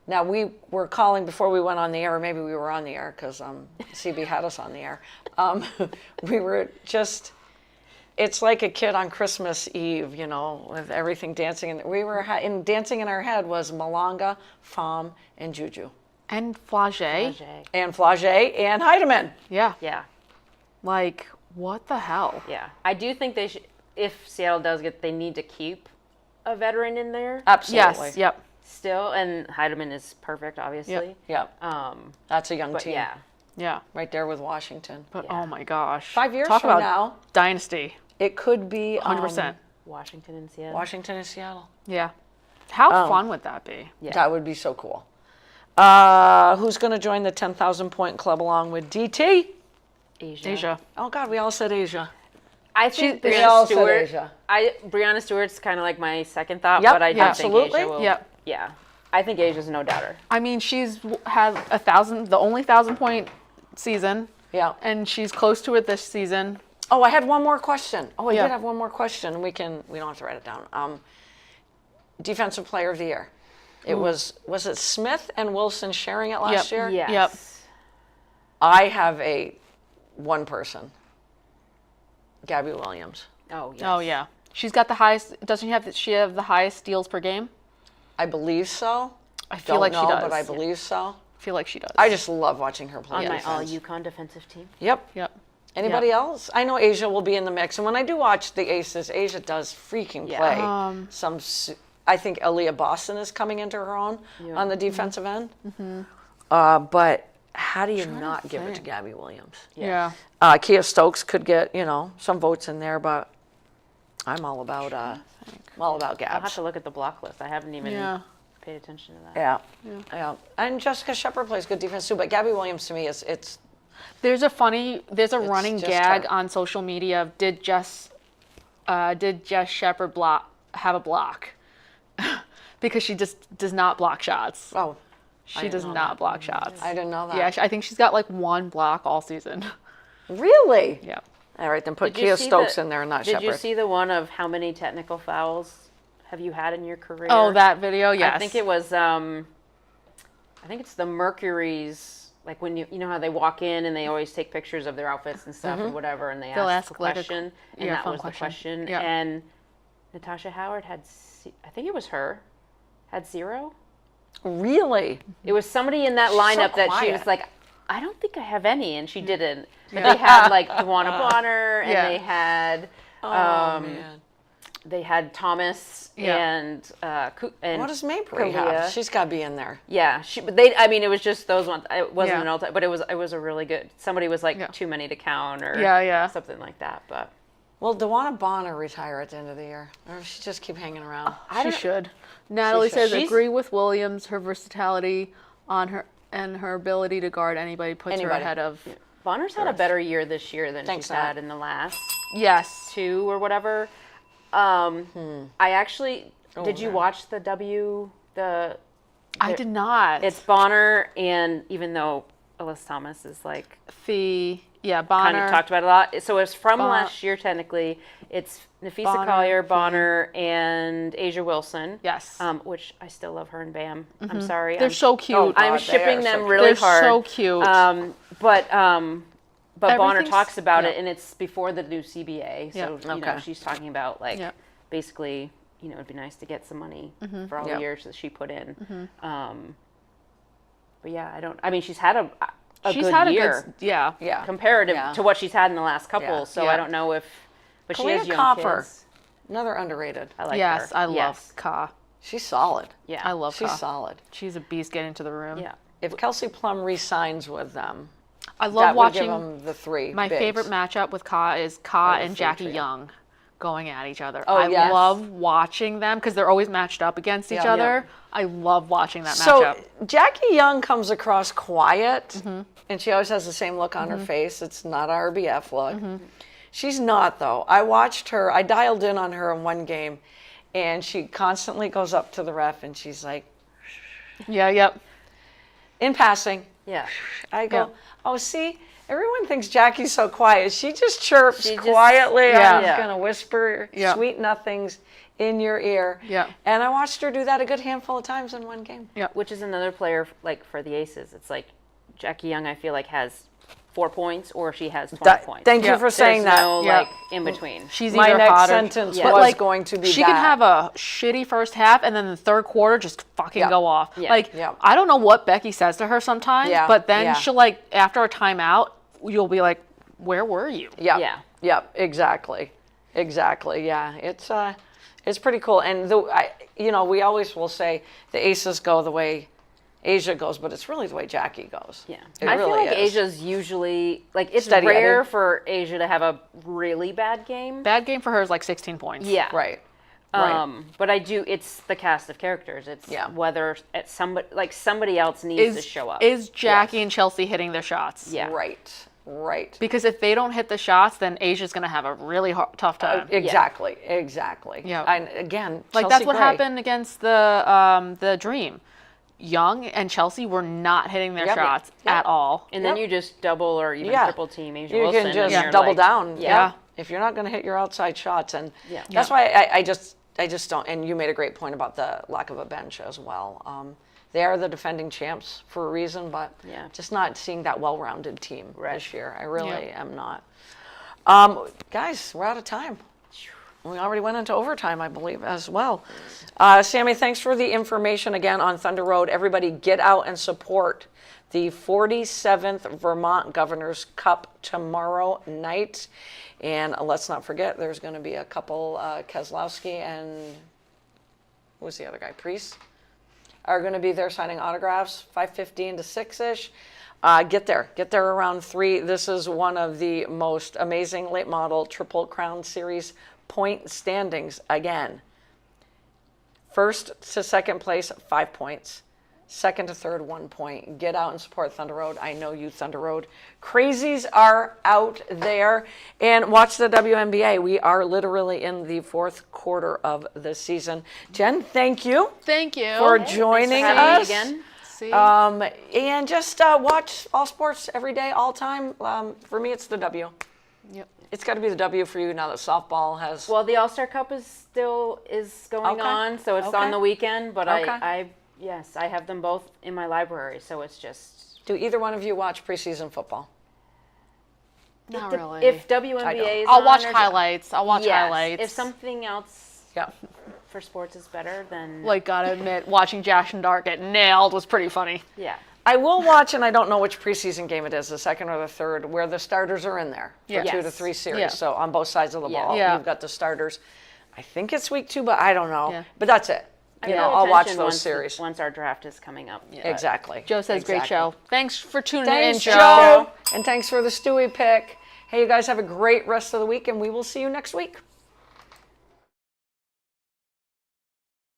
Now, we were calling before we went on the air, or maybe we were on the air because CB had us on the air. We were just, it's like a kid on Christmas Eve, you know, with everything dancing. And we were, dancing in our head was Malanga, Pham, and Juju. And Flage. And Flage and Heidemann. Yeah. Yeah. Like, what the hell? Yeah. I do think they should, if Seattle does they need to keep a veteran in there Absolutely. Yes. Yep. still. And Heidemann is perfect, obviously. Yep. That's a young But team. yeah. Yeah. Right there with Washington. But Yeah. oh my gosh. 5 years Talk from about now, dynasty. it could be 100%. Washington and Seattle. Washington and Seattle. Yeah. How fun would that be? Yeah. That would be so cool. Who's going to join the 10,000 point club along with DT? Asia. Oh God, we all said Asia. I think we all Brianna said Stewart. Asia. Brianna Stewart's kind of like my second thought, Yep, but I do absolutely. think Asia will. Yep. Yeah. I think Asia's no doubter. I mean, she's had the only 1,000-point season, Yeah. and she's close to it this season. Oh, I had one more question. Oh, I Yeah. did have one more question. We don't have to write it down. Defensive Player of the Year. It was it Smith and Wilson sharing it last year? Yes. Yep. I have one person. Gabby Williams. Oh, yes. Oh yeah, she's got the highest. Doesn't she have the highest steals per game? I believe so. I feel Don't like know, she does. but I believe so. I feel like she does. I just love watching her play On my defense. all UConn defensive team. Yep. Yep. Anybody else? I know Asia will be in the mix, and when I do watch the Aces, Asia does freaking Yeah. play. I think Aaliyah Boston is coming into her own on the defensive end. But how do you not give it to think. Gabby Williams? Yeah. Kia Stokes could get some votes in there, but I'm all about I'll have Gabs. to look at the block list. I haven't even Yeah. paid attention to that. Yeah. And Jessica Shepard plays good defense too, but Gabby Williams to me is There's a running just gag her. on social media of did Jess Shepard have a block? Because she just does not block shots. oh, She does not block shots. I didn't know that. Yeah, I think she's got like one block all season. Really? Yeah. All right, then put Did you Kia see Stokes in there and not Did Shepard. you see the one of how many technical fouls have you had in your career? Oh, that video, yes. I think it was. I think it's the Mercury's like when you know how they walk in and they always take pictures of their outfits and stuff and whatever, and They'll ask a ask, like, a question, and yeah, that fun was the question. question. Yeah. And Natasha Howard had, I think it was her, had 0. Really? It was somebody in that She's so lineup that she quiet. was like, I don't think I have any, and she didn't. But Yeah. they had like Dewana Bonner, and Yeah. they had Man. they had Thomas Yeah. and What does Maplery Kalia. have? She's got to be in there. Yeah, I mean, it was just those ones. It wasn't Yeah. an all time, but it was a really good. Somebody was like Yeah. too many to count, or Yeah. something like that. But Will Dewana Bonner retire at the end of the year? Or does she just keep hanging around? She should. Natalie should. says, She's- agree with Williams. Her versatility on her and her ability to guard anybody puts her Anybody. ahead of. Bonner's had a better year this year than Thanks, she's had Nat. in the last Yes. 2 or whatever. I actually did you yeah. watch the I did not. It's Bonner, and even though Alyssa Thomas is like Yeah, kind Bonner. of talked about it a lot, so it's from last year technically. It's Nafisa Bonner, Collier, Bonner, and Asia Wilson. Yes. Which I still love her and Bam. I'm sorry. They're I'm, so cute. Oh, I'm God, they shipping are them so cute. really They're hard. so cute. But Bonner Everything's- talks about it, yeah. and it's before the new CBA. So Yeah. you know, Okay. she's talking about like Yeah. basically, you know, it'd be nice to get some money for all Yeah. the years that she put in. But yeah, I mean, she's had a She's good had year a good. Yeah. Yeah. comparative Yeah. to what she's had in the last couple. Yeah. So Yeah. I don't know if, but she Kalia has young Copper. kids. Another underrated. I like Yes, her. I love Yes. Ka. She's solid. Yeah, I love She's Ka. solid. She's a beast getting to the room. Yeah, If Kelsey Plum re-signs with them, I that love would give watching. them the 3 My bigs. favorite matchup with Ka is Ka the and food Jackie trio. Young going at each other. Oh, I yes. love watching them because they're always matched up against each Yeah. other. I love watching that So matchup. Jackie Young comes across quiet, Mm-hmm. and she always has the same look on her face. It's not a RBF look. She's not, though. I watched her. I dialed in on her in one game, and she constantly goes up to the ref, and she's like, Yeah, yep. in passing. yeah. I go, Yeah. oh, see, everyone thinks Jackie's so quiet. She just chirps She just- quietly. Yeah. I'm Yeah. going to whisper Yeah. sweet nothings in your ear. Yeah. And I watched her do that a good handful of times in one game. Which is another player like for the Aces. It's like Jackie Young. I feel like has 4 points, or she has 20 points. Thank you Yeah. for saying There's that. no Yeah. like in between. She's My either next hot or- sentence Yeah. was going to be she that. can have a shitty first half and then the third quarter just fucking Yeah. go off. Yeah. Like Yeah. I don't know what Becky says to her sometimes, Yeah. but then Yeah. she'll like after a timeout, you'll be like, "Where were you?" Yep. Yeah. Yep. Exactly. Exactly. Yeah. It's pretty cool. And we always will say the Aces go the way Asia goes, but it's really the way Jackie goes. Yeah, It I really feel like is. Asia's usually like it's Steady rare Eddie. for Asia to have a really bad game. Bad game for her is like 16 points. Yeah, Right. Right. But I do. It's the cast of characters. It's Yeah. whether it's somebody else needs to show up. Is Jackie and Chelsea hitting their shots? yeah, Right. Right. Because if they don't hit the shots, then Asia's going to have a really tough time. Exactly. Exactly. Yeah. And again, Like Chelsea that's what Gray. happened against the Dream. Young and Chelsea were not hitting their Yep. shots Yep. at all. And then Yep. you just double or even Yeah. triple team Asia You Wilson. can and just you're double like- down. Yeah. If you're not going to hit your outside shots, and Yeah. that's why I just don't. And you made a great point about the lack of a bench as well. They are the defending champs for a reason, but Yeah. just not seeing that well-rounded team Right. this year. I really Yeah. am not. Guys, we're out of time. We already went into overtime, I believe, as well. Sammy, thanks for the information again on Thunder Road. Everybody get out and support the 47th Vermont Governor's Cup tomorrow night. And let's not forget, there's going to be a couple, Keselowski and who was the other guy? Priest are going to be there signing autographs, 5:15 to 6-ish. Get there around 3. This is one of the most amazing late model Triple Crown Series point standings again. First to second place, 5 points. Second to third, 1 point. Get out and support Thunder Road. I know you, Thunder Road crazies are out there. And watch the WNBA. We are literally in the fourth quarter of the season. Jen, thank you Thank you. for joining having me us. again. See? And just watch all sports every day, all time. For me, it's the W. Yep. It's got to be the W for you now that softball has. Well, the All-Star Cup is going Okay. on, so it's Okay. on the weekend. But Okay. I Yes, I have them both in my library, so it's just Do either one of you watch preseason football? Not the- really. if WNBA is I'll on watch or- highlights. I'll watch Yes, highlights. If something else Yeah. for sports is better, then Like, gotta admit, watching Josh and Dark get nailed was pretty funny. yeah. I will watch, and I don't know which preseason game it is, the second or the third, where the starters are in there for Yeah. 2 to Yes. 3 series. Yeah. So on both sides of the Yeah. ball, Yeah. you've got the starters. I think it's week 2, but I don't know. Yeah. But that's it. I You pay know, I'll watch attention those series. once our draft is coming up. Exactly. Joe says, great Exactly. show. Thanks for tuning Thanks, in, Joe. And thanks for the Stewie pick. Hey, you guys have a great rest of the week, and we will see you next week.